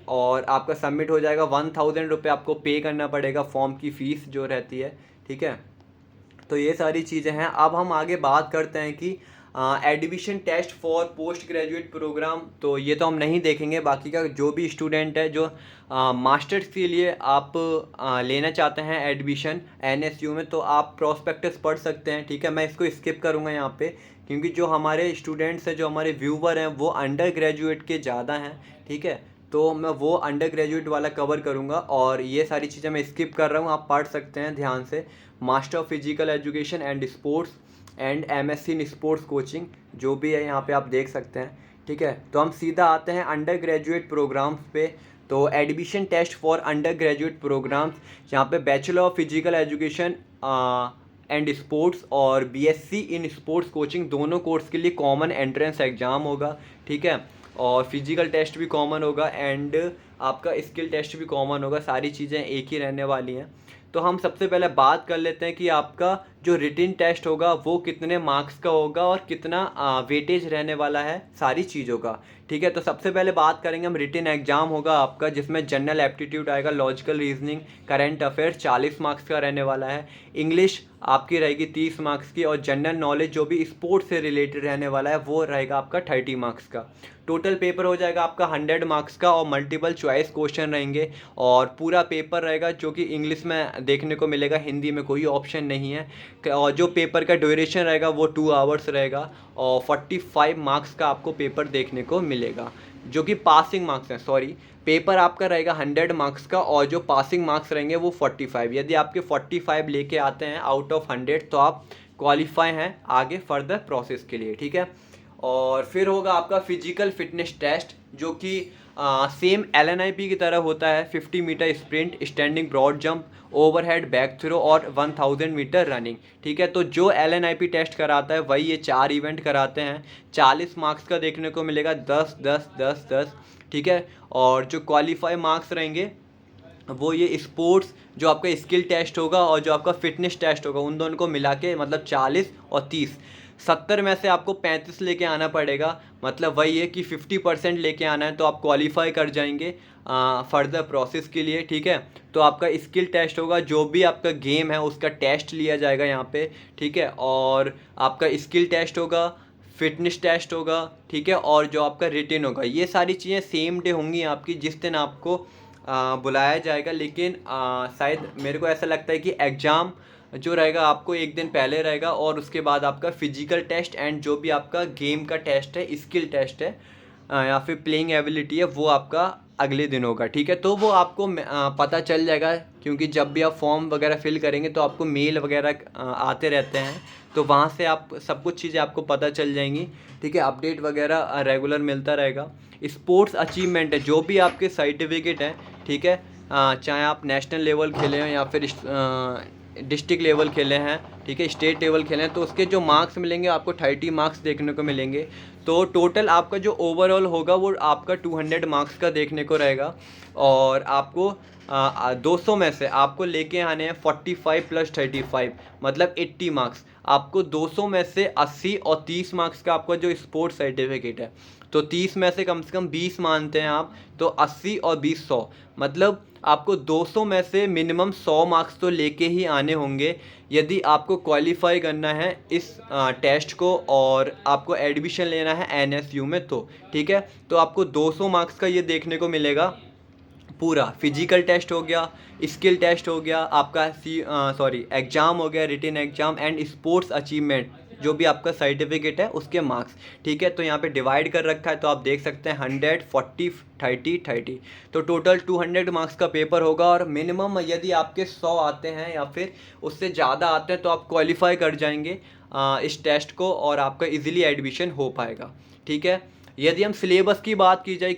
और आपका सबमिट हो जाएगा। 1000 रुपये आपको पे करना पड़ेगा, फॉर्म की फ़ीस जो रहती है, ठीक है। तो ये सारी चीज़ें हैं। अब हम आगे बात करते हैं कि admission test for post graduate program, तो ये तो हम नहीं देखेंगे। बाकी का जो भी स्टूडेंट है जो मास्टर्स के लिए आप लेना चाहते हैं एडमिशन NSU में, तो आप प्रोस्पेक्टस पढ़ सकते हैं, ठीक है। मैं इसको स्किप करूँगा यहाँ पे, क्योंकि जो हमारे स्टूडेंट्स हैं, जो हमारे व्यूवर हैं, वो अंडर ग्रेजुएट के ज़्यादा हैं, ठीक है। तो मैं वो अंडर ग्रेजुएट वाला कवर करूँगा और ये सारी चीज़ें मैं स्किप कर रहा हूँ, आप पढ़ सकते हैं ध्यान से। Master of physical education and sports and MSc in sports coaching जो भी है यहाँ पे आप देख सकते हैं, ठीक है। तो हम सीधा आते हैं अंडर ग्रेजुएट प्रोग्राम्स पे। तो admission test for under graduate programs, यहाँ पे bachelor of physical education and sports और BSc इन स्पोर्ट्स कोचिंग दोनों कोर्स के लिए कॉमन एंट्रेंस एग्ज़ाम होगा, ठीक है। और फिजिकल टेस्ट भी कॉमन होगा एंड आपका स्किल टेस्ट भी कॉमन होगा, सारी चीज़ें एक ही रहने वाली हैं। तो हम सबसे पहले बात कर लेते हैं कि आपका जो रिटन टेस्ट होगा वो कितने मार्क्स का होगा और कितना वेटेज रहने वाला है सारी चीज़ों का, ठीक है। तो सबसे पहले बात करेंगे हम, रिटन एग्जाम होगा आपका जिसमें जनरल एप्टीट्यूड आएगा, logical reasoning, current affairs 40 marks का रहने वाला है, इंग्लिश आपकी रहेगी 30 मार्क्स की और जनरल नॉलेज जो भी स्पोर्ट्स से रिलेटेड रहने वाला है वो रहेगा आपका 30 मार्क्स का। टोटल पेपर हो जाएगा आपका 100 मार्क्स का और मल्टीपल चॉइस क्वेश्चन रहेंगे और पूरा पेपर रहेगा जो कि इंग्लिश में देखने को मिलेगा, हिंदी में कोई ऑप्शन नहीं है। और जो पेपर का ड्यूरेशन रहेगा वो 2 आवर्स रहेगा और 45 मार्क्स का आपको पेपर देखने को मिलेगा, जो कि पासिंग मार्क्स हैं। सॉरी, पेपर आपका रहेगा 100 मार्क्स का और जो पासिंग मार्क्स रहेंगे वो 45। यदि आपके 45 लेके आते हैं आउट ऑफ 100 तो आप क्वालिफाई हैं आगे फर्दर प्रोसेस के लिए, ठीक है। और फिर होगा आपका फिजिकल फिटनेस टेस्ट जो कि सेम LNIP की तरह होता है। 50 metre sprint, standing broad jump, overhead back throw और 1000 मीटर रनिंग, ठीक है। तो जो LNIP टेस्ट कराता है वही ये 4 इवेंट कराते हैं। 40 मार्क्स का देखने को मिलेगा, 10 10 10 10, ठीक है। और जो क्वालिफाई मार्क्स रहेंगे वो ये स्पोर्ट्स जो आपका स्किल टेस्ट होगा और जो आपका फिटनेस टेस्ट होगा उन दोनों को मिला के, मतलब 40 और 30, 70 में से आपको 35 लेके आना पड़ेगा। मतलब वही है कि 50% लेके आना है तो आप क्वालिफाई कर जाएंगे फर्दर प्रोसेस के लिए, ठीक है। तो आपका स्किल टेस्ट होगा, जो भी आपका गेम है उसका टेस्ट लिया जाएगा यहाँ पे, ठीक है। और आपका स्किल टेस्ट होगा, फिटनेस टेस्ट होगा, ठीक है। और जो आपका रिटन होगा, ये सारी चीज़ें सेम डे होंगी आपकी जिस दिन आपको बुलाया जाएगा। लेकिन शायद मेरे को ऐसा लगता है कि एग्ज़ाम जो रहेगा आपको एक दिन पहले रहेगा और उसके बाद आपका फिजिकल टेस्ट एंड जो भी आपका गेम का टेस्ट है, स्किल टेस्ट है या फिर प्लेइंग एबिलिटी है, वो आपका अगले दिन होगा, ठीक है। तो वो आपको पता चल जाएगा, क्योंकि जब भी आप फॉर्म वगैरह फिल करेंगे तो आपको मेल वगैरह आते रहते हैं, तो वहाँ से आप सब कुछ चीज़ें आपको पता चल जाएंगी, ठीक है। अपडेट वगैरह रेगुलर मिलता रहेगा। स्पोर्ट्स अचीवमेंट है, जो भी आपके सर्टिफिकेट हैं, ठीक है, चाहे आप नेशनल लेवल खेले हैं या फिर डिस्ट्रिक्ट लेवल खेले हैं, ठीक है, स्टेट लेवल खेले हैं, तो उसके जो मार्क्स मिलेंगे आपको 30 मार्क्स देखने को मिलेंगे। तो टोटल आपका जो ओवरऑल होगा वो आपका 200 मार्क्स का देखने को रहेगा और आपको 200 में से आपको लेके आने हैं 45 + 35, मतलब 80 मार्क्स। आपको 200 में से 80 और 30 मार्क्स का आपका जो स्पोर्ट्स सर्टिफिकेट है, तो 30 में से कम 20 मानते हैं आप, तो 80 और 20 100, मतलब आपको 200 में से मिनिमम 100 मार्क्स तो लेके ही आने होंगे यदि आपको क्वालिफाई करना है इस टेस्ट को और आपको एडमिशन लेना है एनएसयू में। तो ठीक है, तो आपको 200 मार्क्स का ये देखने को मिलेगा। पूरा फिजिकल टेस्ट हो गया, स्किल टेस्ट हो गया, आपका एग्ज़ाम हो गया, written exam and sports achievement जो भी आपका सर्टिफिकेट है उसके मार्क्स। ठीक है, तो यहाँ पे डिवाइड कर रखा है, तो आप देख सकते हैं 100 40 30 30, तो टोटल 200 मार्क्स का पेपर होगा। और मिनिमम यदि आपके 100 आते हैं या फिर उससे ज़्यादा आते हैं तो आप क्वालिफाई कर जाएंगे इस टेस्ट को और आपका इजीली एडमिशन हो पाएगा। ठीक है, यदि हम सिलेबस की बात की जाए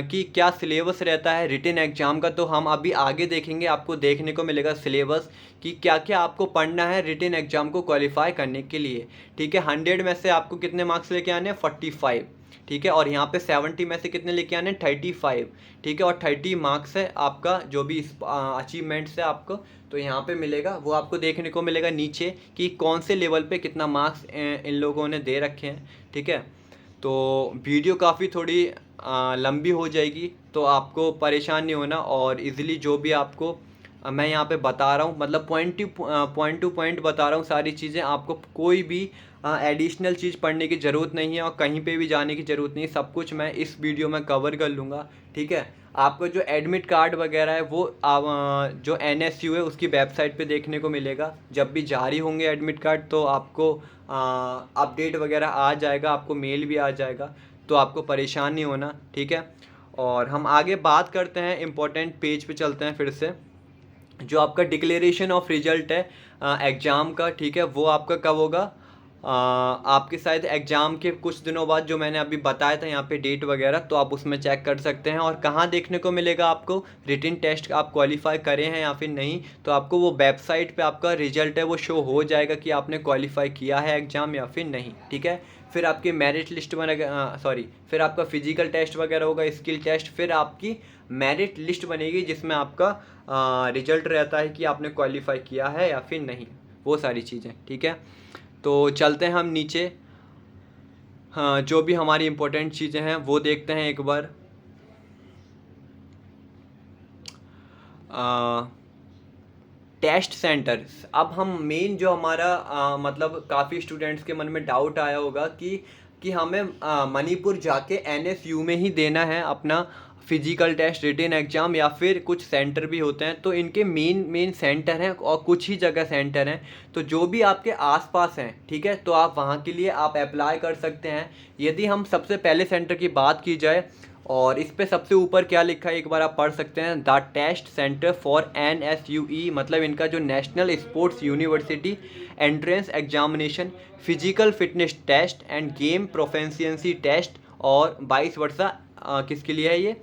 कि क्या सिलेबस रहता है रिटन एग्ज़ाम का, तो हम अभी आगे देखेंगे। आपको देखने को मिलेगा सिलेबस कि क्या क्या आपको पढ़ना है रिटन एग्ज़ाम को क्वालिफाई करने के लिए। ठीक है, 100 में से आपको कितने मार्क्स लेके आने हैं? 45। ठीक है, और यहाँ पे 70 में से कितने लेके आने हैं? 35। ठीक है, और 30 मार्क्स है आपका जो भी अचीवमेंट्स है आपको, तो यहाँ पे मिलेगा वो आपको देखने को मिलेगा नीचे कि कौन से लेवल पे कितना मार्क्स इन लोगों ने दे रखे हैं। ठीक है, तो वीडियो काफ़ी थोड़ी लंबी हो जाएगी, तो आपको परेशान नहीं होना और इजीली जो भी आपको मैं यहाँ पे बता रहा हूँ, मतलब पॉइंट टू पॉइंट बता रहा हूँ सारी चीज़ें। आपको कोई भी एडिशनल चीज़ पढ़ने की ज़रूरत नहीं है और कहीं पे भी जाने की ज़रूरत नहीं है, सब कुछ मैं इस वीडियो में कवर कर लूँगा। ठीक है, आपको जो एडमिट कार्ड वगैरह है वो जो एनएसयू है उसकी वेबसाइट पे देखने को मिलेगा। जब भी जारी होंगे एडमिट कार्ड तो आपको अपडेट वगैरह आ जाएगा, आपको मेल भी आ जाएगा, तो आपको परेशान नहीं होना। ठीक है, और हम आगे बात करते हैं, इम्पोर्टेंट पेज पे चलते हैं फिर से। जो आपका डिक्लेरेशन ऑफ रिजल्ट है एग्ज़ाम का, ठीक है, वो आपका कब होगा? आपके शायद एग्ज़ाम के कुछ दिनों बाद, जो मैंने अभी बताया था यहाँ पे डेट वगैरह, तो आप उसमें चेक कर सकते हैं। और कहाँ देखने को मिलेगा आपको रिटन टेस्ट आप क्वालिफाई करे हैं या फिर नहीं, तो आपको वो वेबसाइट पे आपका रिजल्ट है वो शो हो जाएगा कि आपने क्वालिफाई किया है एग्ज़ाम या फिर नहीं। ठीक है, फिर आपकी मेरिट लिस्ट बनेगा, फिर आपका फिजिकल टेस्ट वगैरह होगा, स्किल टेस्ट, फिर आपकी मेरिट लिस्ट बनेगी जिसमें आपका रिजल्ट रहता है कि आपने क्वालिफाई किया है या फिर नहीं, वो सारी चीज़ें। ठीक है, तो चलते हैं हम नीचे। हाँ, जो भी हमारी इम्पोर्टेंट चीज़ें हैं वो देखते हैं एक बार। टेस्ट सेंटर्स, अब हम मेन जो हमारा मतलब काफ़ी स्टूडेंट्स के मन में डाउट आया होगा कि हमें मणिपुर जाके एनएसयू में ही देना है अपना फिजिकल टेस्ट रिटन एग्ज़ाम या फिर कुछ सेंटर भी होते हैं। तो इनके मेन सेंटर हैं और कुछ ही जगह सेंटर हैं, तो जो भी आपके आसपास हैं, ठीक है, तो आप वहाँ के लिए आप अप्लाई कर सकते हैं। यदि हम सबसे पहले सेंटर की बात की जाए, और इस पे सबसे ऊपर क्या लिखा है एक बार आप पढ़ सकते हैं, the test centre for NSUE, मतलब इनका जो national sports university entrance examination physical fitness test and game proficiency test, और 22 वर्षा किसके लिए है ये?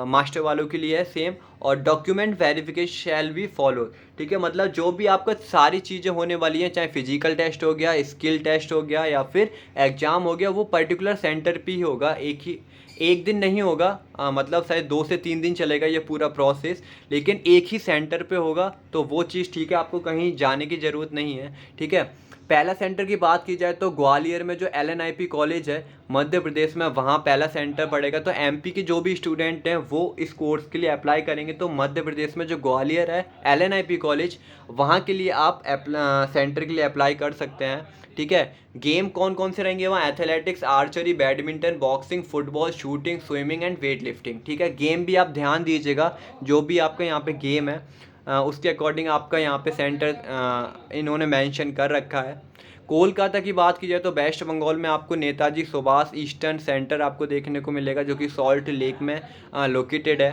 मास्टर वालों के लिए है सेम। और document verification shall be follow. ठीक है, मतलब जो भी आपका सारी चीज़ें होने वाली हैं, चाहे फिजिकल टेस्ट हो गया, स्किल टेस्ट हो गया या फिर एग्ज़ाम हो गया, वो पर्टिकुलर सेंटर पे ही होगा। एक दिन नहीं होगा, मतलब शायद 2 से 3 दिन चलेगा ये पूरा प्रोसेस, लेकिन एक ही सेंटर पे होगा, तो वो चीज़ ठीक है, आपको कहीं जाने की ज़रूरत नहीं है। ठीक है, पहला सेंटर की बात की जाए तो ग्वालियर में जो LNIP कॉलेज है मध्य प्रदेश में, वहाँ पहला सेंटर पड़ेगा। तो MP के जो भी स्टूडेंट हैं वो इस कोर्स के लिए अप्लाई करेंगे, तो मध्य प्रदेश में जो ग्वालियर है LNIP कॉलेज, वहाँ के लिए आप सेंटर के लिए अप्लाई कर सकते हैं। ठीक है, गेम कौन कौन से रहेंगे वहाँ? Athletics, archery, badminton, boxing, football, shooting, swimming and weight lifting. ठीक है, गेम भी आप ध्यान दीजिएगा, जो भी आपका यहाँ पे गेम है उसके अकॉर्डिंग आपका यहाँ पे सेंटर इन्होंने मेंशन कर रखा है। कोलकाता की बात की जाए तो वेस्ट बंगाल में आपको नेताजी सुभाष ईस्टर्न सेंटर आपको देखने को मिलेगा, जो कि सॉल्ट लेक में लोकेटेड है।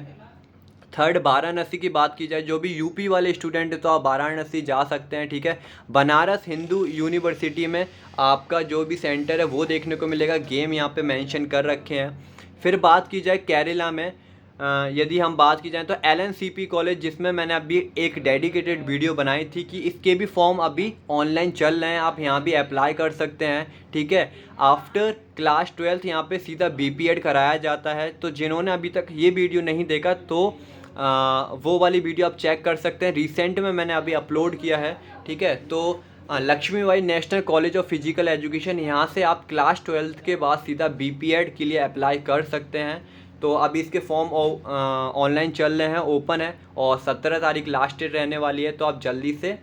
थर्ड, वाराणसी की बात की जाए, जो भी यूपी वाले स्टूडेंट है तो आप वाराणसी जा सकते हैं। ठीक है, बनारस हिंदू यूनिवर्सिटी में आपका जो भी सेंटर है वो देखने को मिलेगा, गेम यहाँ पे मेंशन कर रखे हैं। फिर बात की जाए केरला में, यदि हम बात की जाए तो LNCP कॉलेज, जिसमें मैंने अभी एक डेडिकेटेड वीडियो बनाई थी कि इसके भी फॉर्म अभी ऑनलाइन चल रहे हैं, आप यहाँ भी अप्लाई कर सकते हैं। ठीक है, आफ्टर क्लास 12th यहाँ पे सीधा BPEd कराया जाता है। तो जिन्होंने अभी तक ये वीडियो नहीं देखा तो वो वाली वीडियो आप चेक कर सकते हैं, रिसेंट में मैंने अभी अपलोड किया है। ठीक है, तो Laxmibai national college of physical education, यहाँ से आप क्लास 12th के बाद सीधा BPEd के लिए अप्लाई कर सकते हैं। तो अभी इसके फॉर्म ऑनलाइन चल रहे हैं, ओपन है, और 17 तारीख लास्ट डेट रहने वाली है। तो आप जल्दी से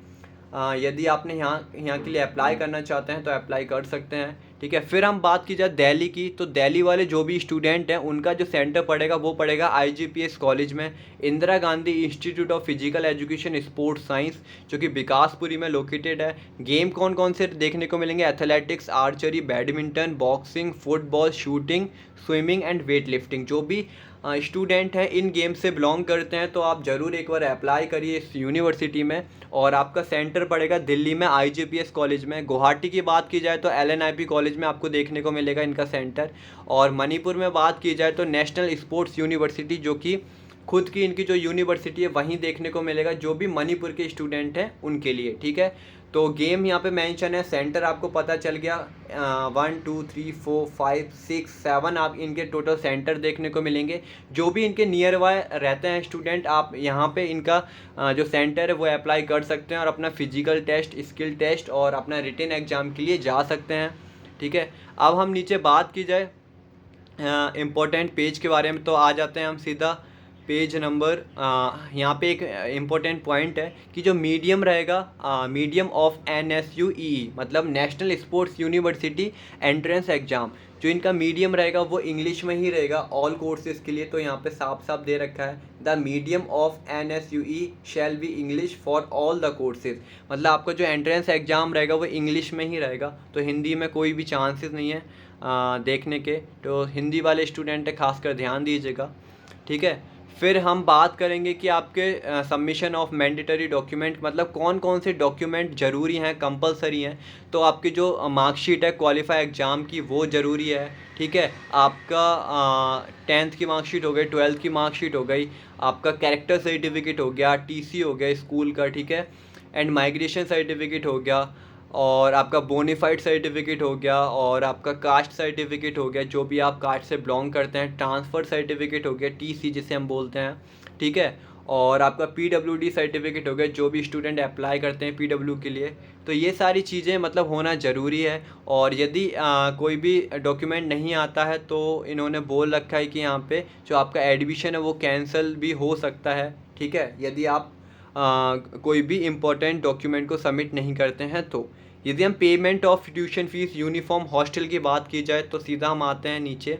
यदि आपने यहाँ के लिए अप्लाई करना चाहते हैं तो अप्लाई कर सकते हैं, ठीक है। फिर हम बात की जाए दिल्ली की, तो दिल्ली वाले जो भी स्टूडेंट हैं उनका जो सेंटर पड़ेगा वो पड़ेगा IGPS कॉलेज में, Indira Gandhi institute of physical education sports science, जो कि विकासपुरी में लोकेटेड है। गेम कौन कौन से देखने को मिलेंगे? Athletics, archery, badminton, boxing, football, shooting, swimming and weight lifting. जो भी स्टूडेंट हैं इन गेम से बिलोंग करते हैं तो आप ज़रूर एक बार अप्लाई करिए इस यूनिवर्सिटी में। और आपका सेंटर पड़ेगा दिल्ली में IGPS कॉलेज में। गुवाहाटी की बात की जाए तो LNIP कॉलेज में आपको देखने को मिलेगा इनका सेंटर। और मणिपुर में बात की जाए तो नेशनल स्पोर्ट्स यूनिवर्सिटी, जो कि खुद की इनकी जो यूनिवर्सिटी है वहीं देखने को मिलेगा, जो भी मणिपुर के स्टूडेंट हैं उनके लिए, ठीक है। तो गेम यहाँ पे मेंशन है, सेंटर आपको पता चल गया। 1 2 3 4 5 6 7 आप इनके टोटल सेंटर देखने को मिलेंगे। जो भी इनके नियर बाय रहते हैं स्टूडेंट, आप यहाँ पे इनका जो सेंटर है वो अप्लाई कर सकते हैं और अपना फिजिकल टेस्ट, स्किल टेस्ट और अपना रिटन एग्ज़ाम के लिए जा सकते हैं, ठीक है। अब हम नीचे बात की जाए इम्पोर्टेंट पेज के बारे में, तो आ जाते हैं हम सीधा पेज नंबर। यहाँ पे एक इम्पोर्टेंट पॉइंट है कि जो मीडियम रहेगा, मीडियम ऑफ NSUEE मतलब national sports university entrance exam, जो इनका मीडियम रहेगा वो इंग्लिश में ही रहेगा ऑल कोर्सेज़ के लिए। तो यहाँ पे साफ साफ दे रखा है, the medium of NSUE shall be English for all the courses. मतलब आपका जो एंट्रेंस एग्ज़ाम रहेगा वो इंग्लिश में ही रहेगा, तो हिंदी में कोई भी चांसेस नहीं है देखने के। तो हिंदी वाले स्टूडेंट है खासकर ध्यान दीजिएगा, ठीक है। फिर हम बात करेंगे कि आपके सबमिशन ऑफ मैंडेटरी डॉक्यूमेंट, मतलब कौन कौन से डॉक्यूमेंट ज़रूरी हैं, कंपलसरी हैं। तो आपकी जो मार्कशीट है क्वालिफाई एग्ज़ाम की वो ज़रूरी है, ठीक है। आपका 10th की मार्कशीट हो गई, 12th की मार्कशीट हो गई, आपका कैरेक्टर सर्टिफिकेट हो गया, TC हो गया स्कूल का, ठीक है, एंड माइग्रेशन सर्टिफिकेट हो गया, और आपका बोनीफाइड सर्टिफिकेट हो गया, और आपका कास्ट सर्टिफिकेट हो गया जो भी आप कास्ट से बिलोंग करते हैं, ट्रांसफ़र सर्टिफिकेट हो गया TC जिसे हम बोलते हैं, ठीक है, और आपका PWD सर्टिफिकेट हो गया जो भी स्टूडेंट अप्लाई करते हैं PW के लिए। तो ये सारी चीज़ें मतलब होना ज़रूरी है। और यदि कोई भी डॉक्यूमेंट नहीं आता है तो इन्होंने बोल रखा है कि यहाँ पे जो आपका एडमिशन है वो कैंसिल भी हो सकता है, ठीक है, यदि आप कोई भी इम्पोर्टेंट डॉक्यूमेंट को सबमिट नहीं करते हैं तो। यदि हम payment of tuition fees, uniform, hostel की बात की जाए तो सीधा हम आते हैं नीचे।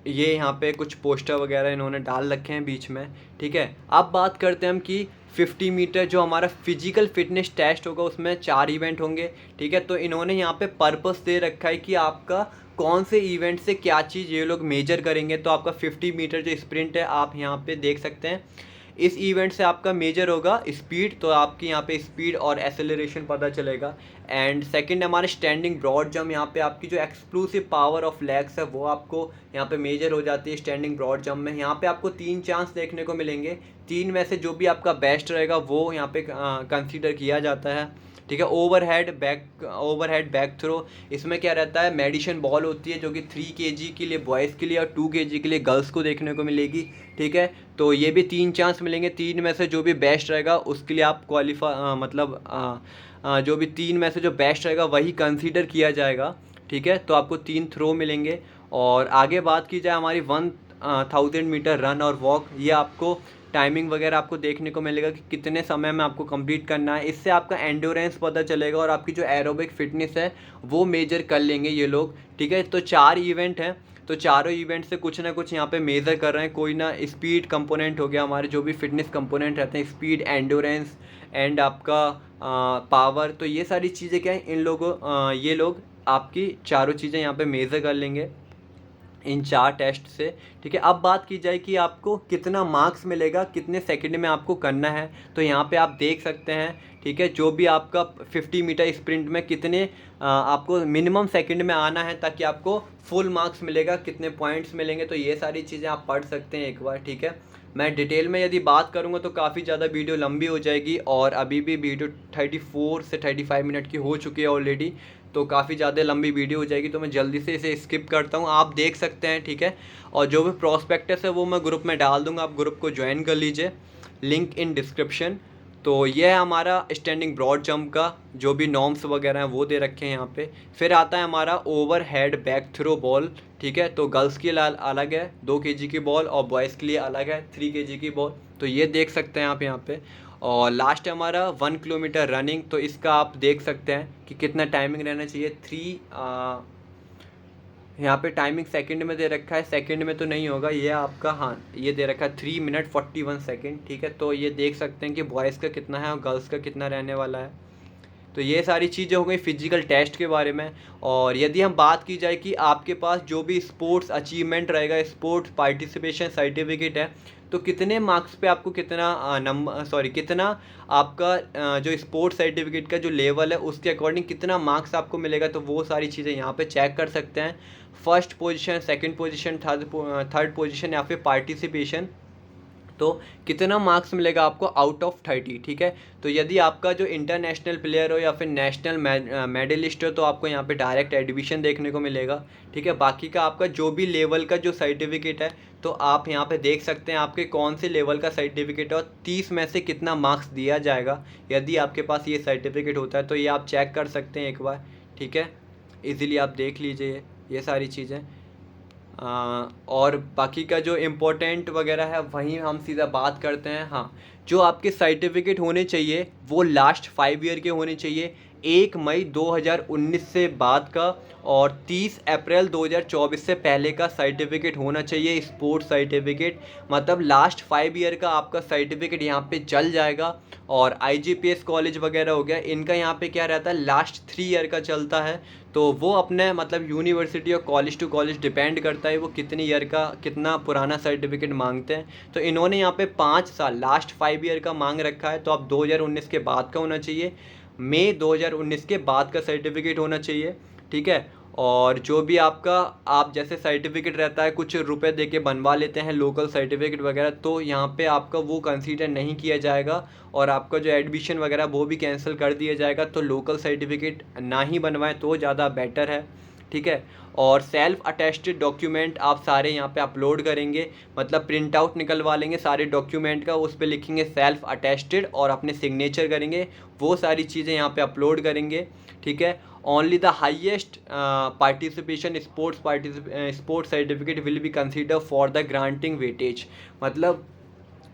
ये यहाँ पे कुछ पोस्टर वगैरह इन्होंने डाल रखे हैं बीच में, ठीक है। अब बात करते हैं हम कि 50 मीटर जो हमारा फिजिकल फिटनेस टेस्ट होगा उसमें 4 इवेंट होंगे, ठीक है। तो इन्होंने यहाँ पे पर्पस दे रखा है कि आपका कौन से इवेंट से क्या चीज़ ये लोग मेजर करेंगे। तो आपका 50 मीटर जो स्प्रिंट है आप यहाँ पे देख सकते हैं, इस इवेंट से आपका मेजर होगा स्पीड, तो आपकी यहाँ पे स्पीड और एक्सेलरेशन पता चलेगा। एंड सेकंड हमारे स्टैंडिंग ब्रॉड जंप, यहाँ पे आपकी जो एक्सक्लूसिव पावर ऑफ लेग्स है वो आपको यहाँ पे मेजर हो जाती है स्टैंडिंग ब्रॉड जंप में। यहाँ पे आपको 3 चांस देखने को मिलेंगे, 3 में से जो भी आपका बेस्ट रहेगा वो यहाँ पे कंसीडर किया जाता है, ठीक है। ओवरहेड बैक थ्रो, इसमें क्या रहता है, मेडिसिन बॉल होती है जो कि 3 kg के लिए बॉयज़ के लिए और 2 kg के लिए गर्ल्स को देखने को मिलेगी, ठीक है। तो ये भी 3 चांस मिलेंगे, 3 में से जो भी बेस्ट रहेगा उसके लिए आप जो भी 3 में से जो बेस्ट रहेगा वही कंसीडर किया जाएगा, ठीक है। तो आपको 3 थ्रो मिलेंगे। और आगे बात की जाए हमारी 1000 मीटर रन और वॉक, ये आपको टाइमिंग वगैरह आपको देखने को मिलेगा कि कितने समय में आपको कंप्लीट करना है। इससे आपका एंड्योरेंस पता चलेगा और आपकी जो एरोबिक फिटनेस है वो मेजर कर लेंगे ये लोग, ठीक है। तो 4 इवेंट हैं, तो चारों इवेंट से कुछ ना कुछ यहाँ पे मेज़र कर रहे हैं। कोई ना स्पीड कंपोनेंट हो गया, हमारे जो भी फिटनेस कंपोनेंट रहते हैं, स्पीड, एंड्योरेंस एंड आपका पावर, तो ये सारी चीज़ें क्या है इन लोगों ये लोग आपकी चारों चीज़ें यहाँ पे मेज़र कर लेंगे इन 4 टेस्ट से, ठीक है। अब बात की जाए कि आपको कितना मार्क्स मिलेगा, कितने सेकंड में आपको करना है, तो यहाँ पे आप देख सकते हैं, ठीक है। जो भी आपका 50 मीटर स्प्रिंट में कितने आपको मिनिमम सेकंड में आना है ताकि आपको फुल मार्क्स मिलेगा, कितने पॉइंट्स मिलेंगे, तो ये सारी चीज़ें आप पढ़ सकते हैं एक बार, ठीक है। मैं डिटेल में यदि बात करूँगा तो काफ़ी ज़्यादा वीडियो लंबी हो जाएगी और अभी भी वीडियो 34 से 35 मिनट की हो चुकी है ऑलरेडी, तो काफ़ी ज़्यादा लंबी वीडियो हो जाएगी, तो मैं जल्दी से इसे स्किप करता हूँ। आप देख सकते हैं, ठीक है। और जो भी प्रॉस्पेक्टस है वो मैं ग्रुप में डाल दूँगा, आप ग्रुप को ज्वाइन कर लीजिए, लिंक इन डिस्क्रिप्शन। तो ये है हमारा स्टैंडिंग ब्रॉड जंप का जो भी नॉर्म्स वगैरह हैं वो दे रखे हैं यहाँ पे। फिर आता है हमारा overhead back throw ball, ठीक है। तो गर्ल्स के लिए अलग है 2 केजी की बॉल और बॉयज़ के लिए अलग है 3 केजी की बॉल। तो ये देख सकते हैं आप यहाँ पे। और लास्ट है हमारा 1 किलोमीटर रनिंग। तो इसका आप देख सकते हैं कि कितना टाइमिंग रहना चाहिए। यहाँ पे टाइमिंग सेकंड में दे रखा है, सेकंड में तो नहीं होगा ये आपका, हाँ ये दे रखा है 3 मिनट 41 सेकंड। ठीक है। तो ये देख सकते हैं कि बॉयज़ का कितना है और गर्ल्स का कितना रहने वाला है। तो ये सारी चीज़ें हो गई फिजिकल टेस्ट के बारे में। और यदि हम बात की जाए कि आपके पास जो भी स्पोर्ट्स अचीवमेंट रहेगा, स्पोर्ट्स पार्टिसिपेशन सर्टिफिकेट है, तो कितने मार्क्स पे आपको कितना आपका जो स्पोर्ट्स सर्टिफिकेट का जो लेवल है उसके अकॉर्डिंग कितना मार्क्स आपको मिलेगा, तो वो सारी चीज़ें यहाँ पे चेक कर सकते हैं। First position, second position, third position या फिर पार्टिसिपेशन, तो कितना मार्क्स मिलेगा आपको आउट ऑफ 30। ठीक है। तो यदि आपका जो इंटरनेशनल प्लेयर हो या फिर नेशनल मेडलिस्ट हो तो आपको यहाँ पे डायरेक्ट एडमिशन देखने को मिलेगा। ठीक है। बाकी का आपका जो भी लेवल का जो सर्टिफिकेट है तो आप यहाँ पे देख सकते हैं आपके कौन से लेवल का सर्टिफिकेट है और 30 में से कितना मार्क्स दिया जाएगा यदि आपके पास ये सर्टिफिकेट होता है। तो ये आप चेक कर सकते हैं एक बार। ठीक है। ईज़िली आप देख लीजिए ये सारी चीज़ें। और बाकी का जो इम्पोर्टेंट वगैरह है वहीं हम सीधा बात करते हैं। हाँ, जो आपके सर्टिफिकेट होने चाहिए वो लास्ट 5 ईयर के होने चाहिए। 1 मई 2019 से बाद का और 30 अप्रैल 2024 से पहले का सर्टिफिकेट होना चाहिए, स्पोर्ट्स सर्टिफिकेट। मतलब लास्ट 5 ईयर का आपका सर्टिफिकेट यहाँ पे चल जाएगा। और IGPS कॉलेज वगैरह हो गया, इनका यहाँ पे क्या रहता है, लास्ट 3 ईयर का चलता है। तो वो अपने मतलब यूनिवर्सिटी और कॉलेज टू कॉलेज डिपेंड करता है वो कितनी ईयर का कितना पुराना सर्टिफिकेट मांगते हैं। तो इन्होंने यहाँ पे 5 साल लास्ट 5 ईयर का मांग रखा है। तो आप 2019 के बाद का होना चाहिए, मई 2019 के बाद का सर्टिफिकेट होना चाहिए। ठीक है। और जो भी आपका आप जैसे सर्टिफिकेट रहता है कुछ रुपए दे के बनवा लेते हैं लोकल सर्टिफिकेट वगैरह, तो यहाँ पे आपका वो कंसीडर नहीं किया जाएगा और आपका जो एडमिशन वगैरह वो भी कैंसिल कर दिया जाएगा। तो लोकल सर्टिफिकेट ना ही बनवाएं तो ज़्यादा बेटर है। ठीक है। और सेल्फ अटेस्टेड डॉक्यूमेंट आप सारे यहाँ पे अपलोड करेंगे, मतलब प्रिंट आउट निकलवा लेंगे सारे डॉक्यूमेंट का, उस पर लिखेंगे सेल्फ अटेस्टेड और अपने सिग्नेचर करेंगे, वो सारी चीज़ें यहाँ पे अपलोड करेंगे। ठीक है। Only the highest participation sports certificate will be consider for the granting weightage. मतलब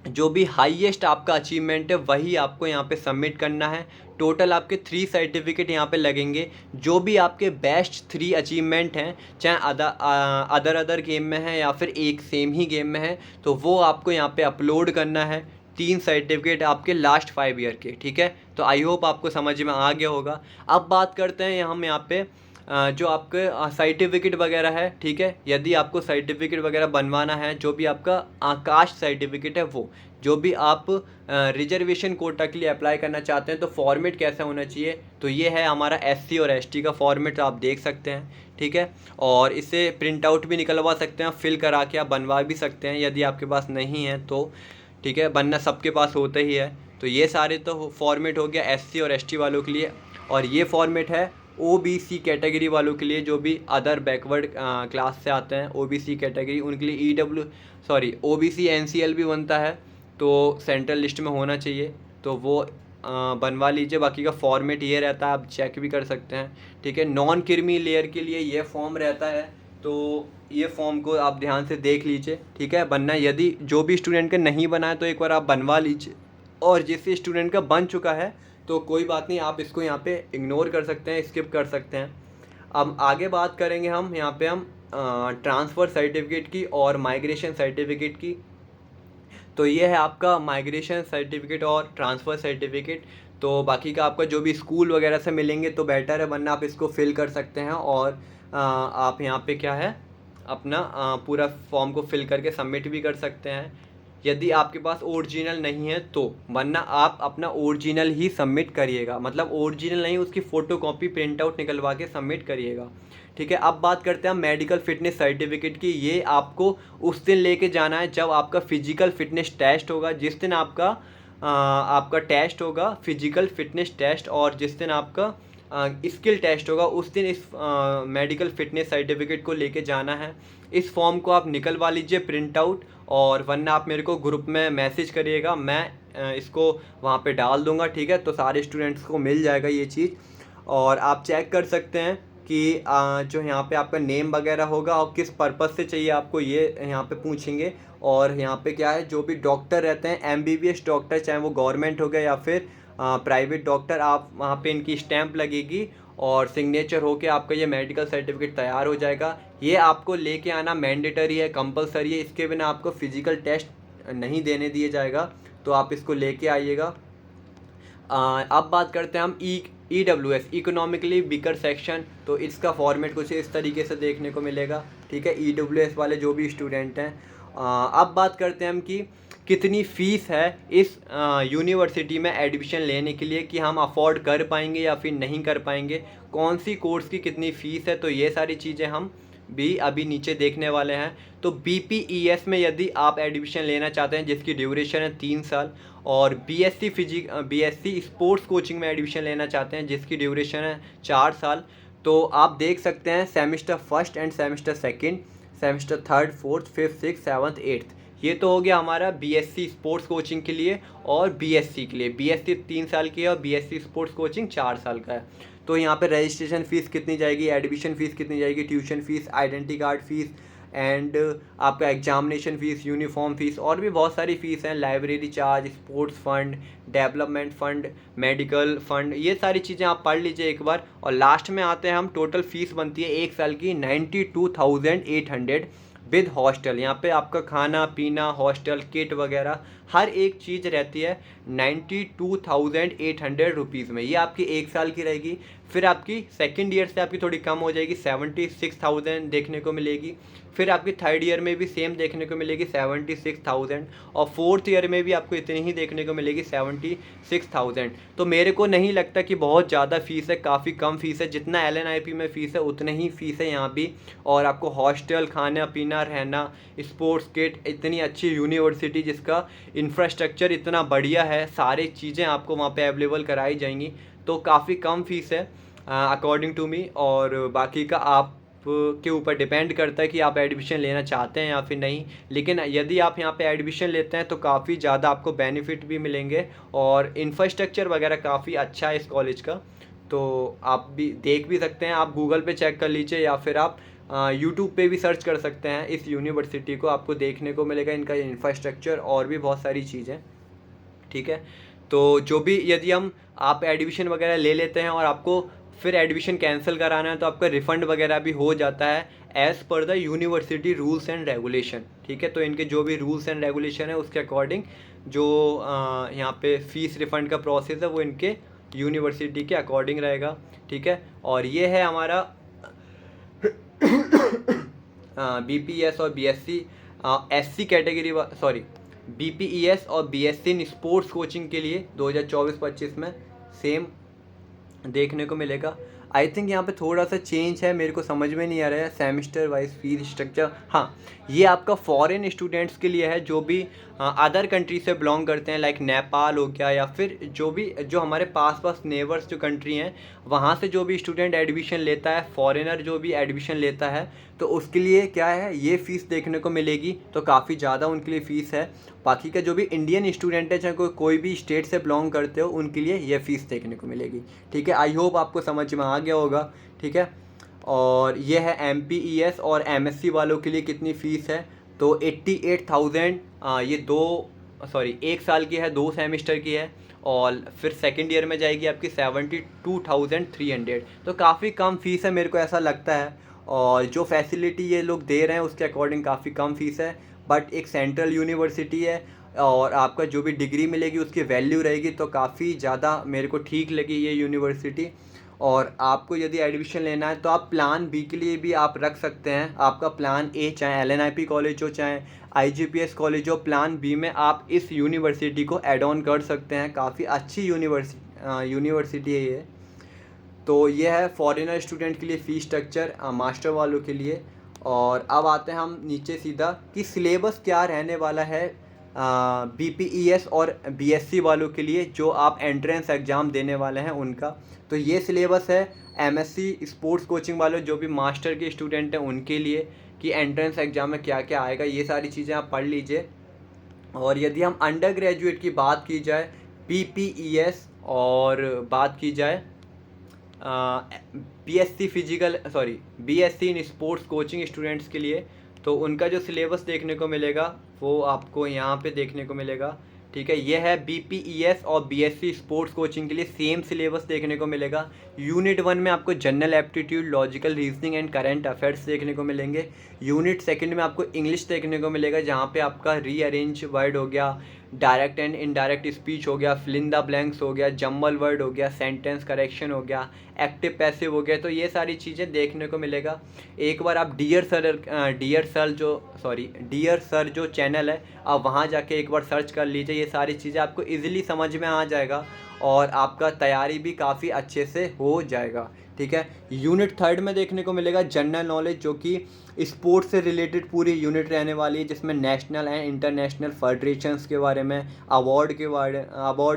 जो भी हाईएस्ट आपका अचीवमेंट है वही आपको यहाँ पे सबमिट करना है। टोटल आपके 3 सर्टिफिकेट यहाँ पे लगेंगे। जो भी आपके बेस्ट 3 अचीवमेंट हैं, चाहे अदर गेम में है या फिर एक सेम ही गेम में है, तो वो आपको यहाँ पे अपलोड करना है। 3 सर्टिफिकेट आपके लास्ट 5 ईयर के। ठीक है। तो आई होप आपको समझ में आ गया होगा। अब बात करते हैं हम यहाँ पे जो आपके सर्टिफिकेट वगैरह है। ठीक है। यदि आपको सर्टिफिकेट वगैरह बनवाना है, जो भी आपका कास्ट सर्टिफिकेट है, वो जो भी आप रिजर्वेशन कोटा के लिए अप्लाई करना चाहते हैं, तो फॉर्मेट कैसा होना चाहिए, तो ये है हमारा SC और ST का फॉर्मेट, आप देख सकते हैं। ठीक है। और इसे प्रिंट आउट भी निकलवा सकते हैं, फिल करा के आप बनवा भी सकते हैं यदि आपके पास नहीं है तो। ठीक है। बनना सबके पास होता ही है। तो ये सारे तो फॉर्मेट हो गया SC और ST वालों के लिए। और ये फॉर्मेट है OBC कैटेगरी वालों के लिए, जो भी अदर बैकवर्ड क्लास से आते हैं OBC कैटेगरी, उनके लिए OBC NCL भी बनता है, तो सेंट्रल लिस्ट में होना चाहिए, तो वो बनवा लीजिए। बाकी का फॉर्मेट ये रहता है, आप चेक भी कर सकते हैं। ठीक है। नॉन क्रीमी लेयर के लिए ये फॉर्म रहता है, तो ये फॉर्म को आप ध्यान से देख लीजिए। ठीक है। बनना यदि जो भी स्टूडेंट का नहीं बना है तो एक बार आप बनवा लीजिए, और जिस स्टूडेंट का बन चुका है तो कोई बात नहीं, आप इसको यहाँ पे इग्नोर कर सकते हैं, स्किप कर सकते हैं। अब आगे बात करेंगे हम यहाँ पे ट्रांसफ़र सर्टिफिकेट की और माइग्रेशन सर्टिफिकेट की। तो ये है आपका माइग्रेशन सर्टिफिकेट और ट्रांसफ़र सर्टिफिकेट। तो बाकी का आपका जो भी स्कूल वगैरह से मिलेंगे तो बेटर है, वरना आप इसको फिल कर सकते हैं और आप यहाँ पे क्या है अपना पूरा फॉर्म को फिल करके सबमिट भी कर सकते हैं यदि आपके पास ओरिजिनल नहीं है तो, वरना आप अपना ओरिजिनल ही सबमिट करिएगा। मतलब ओरिजिनल नहीं, उसकी फ़ोटोकॉपी प्रिंट आउट निकलवा के सबमिट करिएगा। ठीक है। अब बात करते हैं मेडिकल फिटनेस सर्टिफिकेट की। ये आपको उस दिन लेके जाना है जब आपका फिजिकल फिटनेस टेस्ट होगा, जिस दिन आपका टेस्ट होगा फिजिकल फिटनेस टेस्ट, और जिस दिन आपका स्किल टेस्ट होगा उस दिन इस मेडिकल फिटनेस सर्टिफिकेट को लेके जाना है। इस फॉर्म को आप निकलवा लीजिए प्रिंट आउट, और वरना आप मेरे को ग्रुप में मैसेज करिएगा, मैं इसको वहाँ पे डाल दूँगा। ठीक है। तो सारे स्टूडेंट्स को मिल जाएगा ये चीज़, और आप चेक कर सकते हैं कि जो यहाँ पे आपका नेम वगैरह होगा और किस पर्पज़ से चाहिए आपको, ये यहाँ पे पूछेंगे। और यहाँ पे क्या है, जो भी डॉक्टर रहते हैं एमबीबीएस डॉक्टर, चाहे वो गवर्नमेंट हो गया या फिर प्राइवेट डॉक्टर, आप वहाँ पे इनकी स्टैंप लगेगी और सिग्नेचर होके आपका ये मेडिकल सर्टिफिकेट तैयार हो जाएगा। ये आपको लेके आना मैंडेटरी है, कंपलसरी है, इसके बिना आपको फिजिकल टेस्ट नहीं देने दिया जाएगा, तो आप इसको लेके आइएगा। अब बात करते हैं हम EWS, इकोनॉमिकली वीकर सेक्शन। तो इसका फॉर्मेट कुछ इस तरीके से देखने को मिलेगा, ठीक है, EWS वाले जो भी स्टूडेंट हैं। अब बात करते हैं हम कि कितनी फ़ीस है इस यूनिवर्सिटी में एडमिशन लेने के लिए, कि हम अफोर्ड कर पाएंगे या फिर नहीं कर पाएंगे, कौन सी कोर्स की कितनी फ़ीस है। तो ये सारी चीज़ें हम भी अभी नीचे देखने वाले हैं। तो BPES में यदि आप एडमिशन लेना चाहते हैं जिसकी ड्यूरेशन है 3 साल, और BSc स्पोर्ट्स कोचिंग में एडमिशन लेना चाहते हैं जिसकी ड्यूरेशन है 4 साल, तो आप देख सकते हैं semester first end semester second, semester third, fourth, fifth, six, seventh, eighth. ये तो हो गया हमारा BSc स्पोर्ट्स कोचिंग के लिए और BSc के लिए। BSc 3 साल की है और BSc स्पोर्ट्स कोचिंग 4 साल का है। तो यहाँ पे रजिस्ट्रेशन फ़ीस कितनी जाएगी, एडमिशन फ़ीस कितनी जाएगी, tuition fees, identity card fees and आपका एग्जामिनेशन फ़ीस, यूनिफॉर्म फ़ीस, और भी बहुत सारी फ़ीस हैं, library charge, sports fund, development fund, medical fund, ये सारी चीज़ें आप पढ़ लीजिए एक बार। और लास्ट में आते हैं हम, टोटल फ़ीस बनती है 1 साल की 92,800 विद हॉस्टल। यहाँ पे आपका खाना पीना, हॉस्टल, किट वगैरह हर एक चीज़ रहती है 92,800 रुपीज़ में। ये आपकी 1 साल की रहेगी। फिर आपकी सेकेंड ईयर से आपकी थोड़ी कम हो जाएगी, 76,000 देखने को मिलेगी। फिर आपकी थर्ड ईयर में भी सेम देखने को मिलेगी 76,000, और फोर्थ ईयर में भी आपको इतनी ही देखने को मिलेगी 76,000। तो मेरे को नहीं लगता कि बहुत ज़्यादा फ़ीस है, काफ़ी कम फ़ीस है। जितना LNIP में फ़ीस है उतनी ही फ़ीस है यहाँ भी। और आपको हॉस्टल, खाना पीना, रहना, स्पोर्ट्स किट, इतनी अच्छी यूनिवर्सिटी जिसका इंफ्रास्ट्रक्चर इतना बढ़िया है, सारी चीज़ें आपको वहाँ पे अवेलेबल कराई जाएंगी। तो काफ़ी कम फ़ीस है अकॉर्डिंग टू मी। और बाकी का आप के ऊपर डिपेंड करता है कि आप एडमिशन लेना चाहते हैं या फिर नहीं। लेकिन यदि आप यहाँ पे एडमिशन लेते हैं तो काफ़ी ज़्यादा आपको बेनिफिट भी मिलेंगे, और इंफ्रास्ट्रक्चर वगैरह काफ़ी अच्छा है इस कॉलेज का। तो आप भी देख भी सकते हैं, आप गूगल पे चेक कर लीजिए या फिर आप यूट्यूब पे भी सर्च कर सकते हैं इस यूनिवर्सिटी को, आपको देखने को मिलेगा इनका इंफ्रास्ट्रक्चर और भी बहुत सारी चीज़ें, ठीक है। तो जो भी यदि आप एडमिशन वगैरह ले लेते हैं और आपको फिर एडमिशन कैंसिल कराना है तो आपका रिफ़ंड वगैरह भी हो जाता है as per the university rules and regulation, ठीक है। तो इनके जो भी रूल्स एंड रेगुलेशन है उसके अकॉर्डिंग जो यहाँ पे फ़ीस रिफ़ंड का प्रोसेस है वो इनके यूनिवर्सिटी के अकॉर्डिंग रहेगा, ठीक है। और ये है हमारा BPES और BSc SC category, sorry BPES और BSc इन स्पोर्ट्स कोचिंग के लिए 2024-25 में सेम देखने को मिलेगा। आई थिंक यहाँ पे थोड़ा सा चेंज है, मेरे को समझ में नहीं आ रहा है सेमेस्टर वाइज फीस स्ट्रक्चर। हाँ, ये आपका फॉरेन स्टूडेंट्स के लिए है जो भी अदर कंट्री से बिलोंग करते हैं, लाइक नेपाल हो गया, या फिर जो हमारे पास नेबर्स जो कंट्री हैं वहाँ से जो भी स्टूडेंट एडमिशन लेता है, फॉरेनर जो भी एडमिशन लेता है, तो उसके लिए क्या है, ये फ़ीस देखने को मिलेगी। तो काफ़ी ज़्यादा उनके लिए फ़ीस है। बाकी का जो भी इंडियन स्टूडेंट है, चाहे कोई भी स्टेट से बिलोंग करते हो, उनके लिए ये फ़ीस देखने को मिलेगी, ठीक है। आई होप आपको समझ में आ गया होगा, ठीक है। और ये है MPES और MSc वालों के लिए कितनी फ़ीस है, तो 88,000 ये 1 साल की है, 2 सेमेस्टर की है। और फिर सेकेंड ईयर में जाएगी आपकी 72,300। तो काफ़ी कम फ़ीस है मेरे को ऐसा लगता है, और जो फैसिलिटी ये लोग दे रहे हैं उसके अकॉर्डिंग काफ़ी कम फ़ीस है। बट एक सेंट्रल यूनिवर्सिटी है और आपका जो भी डिग्री मिलेगी उसकी वैल्यू रहेगी, तो काफ़ी ज़्यादा मेरे को ठीक लगी ये यूनिवर्सिटी। और आपको यदि एडमिशन लेना है तो आप प्लान बी के लिए भी आप रख सकते हैं। आपका प्लान ए, चाहे LNIP कॉलेज हो, चाहे IGPS कॉलेज हो, प्लान बी में आप इस यूनिवर्सिटी को ऐड ऑन कर सकते हैं। काफ़ी अच्छी यूनिवर्सिटी है ये। तो ये है फॉरेनर स्टूडेंट के लिए फ़ीस स्ट्रक्चर, मास्टर वालों के लिए। और अब आते हैं हम नीचे सीधा कि सिलेबस क्या रहने वाला है BPES और BSc वालों के लिए, जो आप एंट्रेंस एग्ज़ाम देने वाले हैं उनका। तो ये सिलेबस है MSc स्पोर्ट्स कोचिंग वालों, जो भी मास्टर के स्टूडेंट हैं उनके लिए, कि एंट्रेंस एग्ज़ाम में क्या क्या आएगा, ये सारी चीज़ें आप पढ़ लीजिए। और यदि हम अंडर ग्रेजुएट की बात की जाए BPES, और बात की जाए BSc in sports coaching students के लिए, तो उनका जो सिलेबस देखने को मिलेगा वो आपको यहाँ पे देखने को मिलेगा। ठीक है, ये है बीपीईएस और बीएससी स्पोर्ट्स कोचिंग के लिए सेम सिलेबस देखने को मिलेगा। यूनिट 1 में आपको general aptitude, logical reasoning and current affairs देखने को मिलेंगे। यूनिट 2 में आपको इंग्लिश देखने को मिलेगा, जहाँ पे आपका रीअरेंज वर्ड हो गया, डायरेक्ट एंड इनडायरेक्ट स्पीच हो गया, फिल इन द ब्लैंक्स हो गया, जम्बल वर्ड हो गया, सेंटेंस करेक्शन हो गया, एक्टिव पैसिव हो गया। तो ये सारी चीज़ें देखने को मिलेगा। एक बार आप डियर सर जो चैनल है, आप वहाँ जाके एक बार सर्च कर लीजिए। ये सारी चीज़ें आपको इजीली समझ में आ जाएगा और आपका तैयारी भी काफ़ी अच्छे से हो जाएगा। ठीक है, यूनिट 3 में देखने को मिलेगा जनरल नॉलेज, जो कि स्पोर्ट्स से रिलेटेड पूरी यूनिट रहने वाली है, जिसमें नेशनल एंड इंटरनेशनल फेडरेशंस के बारे में, अवार्ड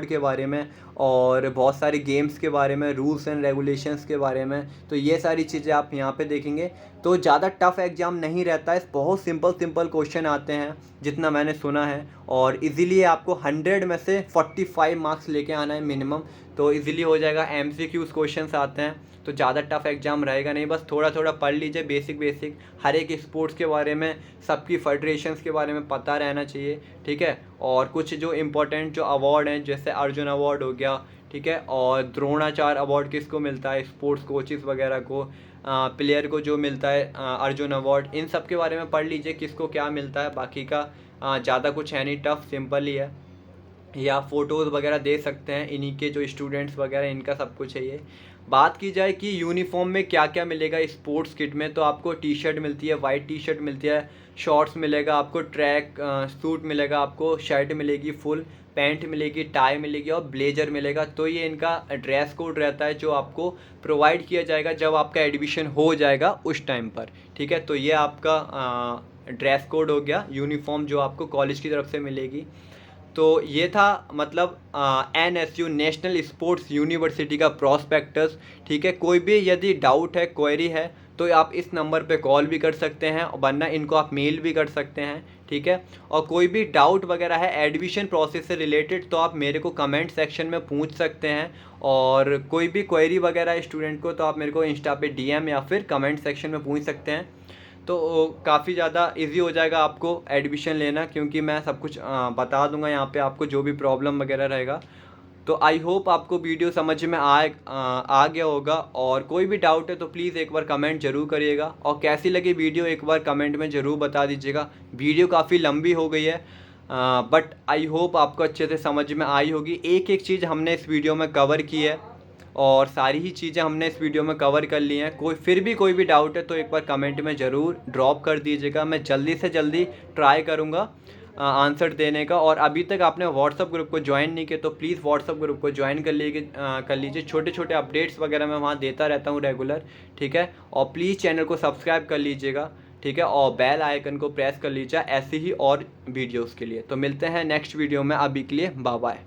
के बारे में और बहुत सारी गेम्स के बारे में, रूल्स एंड रेगुलेशंस के बारे में। तो ये सारी चीज़ें आप यहाँ पे देखेंगे। तो ज़्यादा टफ एग्ज़ाम नहीं रहता है, बहुत सिंपल क्वेश्चन आते हैं जितना मैंने सुना है, और इजीली आपको 100 में से 45 मार्क्स लेके आना है मिनिमम, तो इजीली हो जाएगा। एमसीक्यूज क्वेश्चंस आते हैं, तो ज़्यादा टफ एग्ज़ाम रहेगा नहीं। बस थोड़ा थोड़ा पढ़ लीजिए, बेसिक हर एक स्पोर्ट्स के बारे में, सबकी फेडरेशंस के बारे में पता रहना चाहिए। ठीक है, और कुछ जो इम्पोर्टेंट जो अवार्ड हैं, जैसे अर्जुन अवार्ड हो गया, ठीक है, और द्रोणाचार्य अवार्ड किसको मिलता है, स्पोर्ट्स कोचेस वगैरह को, प्लेयर को जो मिलता है अर्जुन अवार्ड, इन सब के बारे में पढ़ लीजिए किसको क्या मिलता है। बाकी का ज़्यादा कुछ है नहीं, टफ सिंपल ही है। या फ़ोटोज़ वगैरह दे सकते हैं इन्हीं के जो स्टूडेंट्स वगैरह, इनका सब कुछ है ये। बात की जाए कि यूनिफॉर्म में क्या क्या मिलेगा स्पोर्ट्स किट में, तो आपको टी शर्ट मिलती है, वाइट टी शर्ट मिलती है, शॉर्ट्स मिलेगा आपको, ट्रैक सूट मिलेगा आपको, शर्ट मिलेगी फुल, पैंट मिलेगी, टाई मिलेगी और ब्लेजर मिलेगा। तो ये इनका ड्रेस कोड रहता है जो आपको प्रोवाइड किया जाएगा जब आपका एडमिशन हो जाएगा उस टाइम पर। ठीक है, तो ये आपका ड्रेस कोड हो गया, यूनिफॉर्म जो आपको कॉलेज की तरफ से मिलेगी। तो ये था मतलब NSU नेशनल स्पोर्ट्स यूनिवर्सिटी का प्रॉस्पेक्टस। ठीक है, कोई भी यदि डाउट है, क्वेरी है, तो आप इस नंबर पे कॉल भी कर सकते हैं, वरना इनको आप मेल भी कर सकते हैं। ठीक है, और कोई भी डाउट वगैरह है एडमिशन प्रोसेस से रिलेटेड, तो आप मेरे को कमेंट सेक्शन में पूछ सकते हैं। और कोई भी क्वेरी वगैरह है स्टूडेंट को, तो आप मेरे को इंस्टा पे DM या फिर कमेंट सेक्शन में पूछ सकते हैं। तो काफ़ी ज़्यादा इजी हो जाएगा आपको एडमिशन लेना, क्योंकि मैं सब कुछ बता दूंगा यहाँ पे आपको जो भी प्रॉब्लम वगैरह रहेगा। तो आई होप आपको वीडियो समझ में आ गया होगा, और कोई भी डाउट है तो प्लीज़ एक बार कमेंट ज़रूर करिएगा, और कैसी लगी वीडियो एक बार कमेंट में ज़रूर बता दीजिएगा। वीडियो काफ़ी लंबी हो गई है, बट आई होप आपको अच्छे से समझ में आई होगी। एक एक चीज़ हमने इस वीडियो में कवर की है, और सारी ही चीज़ें हमने इस वीडियो में कवर कर ली हैं। कोई भी डाउट है तो एक बार कमेंट में ज़रूर ड्रॉप कर दीजिएगा, मैं जल्दी से जल्दी ट्राई करूँगा आंसर देने का। और अभी तक आपने व्हाट्सअप ग्रुप को ज्वाइन नहीं किया तो प्लीज़ व्हाट्सअप ग्रुप को ज्वाइन कर लीजिए। छोटे छोटे अपडेट्स वगैरह मैं वहाँ देता रहता हूँ रेगुलर। ठीक है, और प्लीज़ चैनल को सब्सक्राइब कर लीजिएगा। ठीक है, और बेल आइकन को प्रेस कर लीजिए ऐसी ही और वीडियोज़ के लिए। तो मिलते हैं नेक्स्ट वीडियो में, अभी के लिए बाय बाय।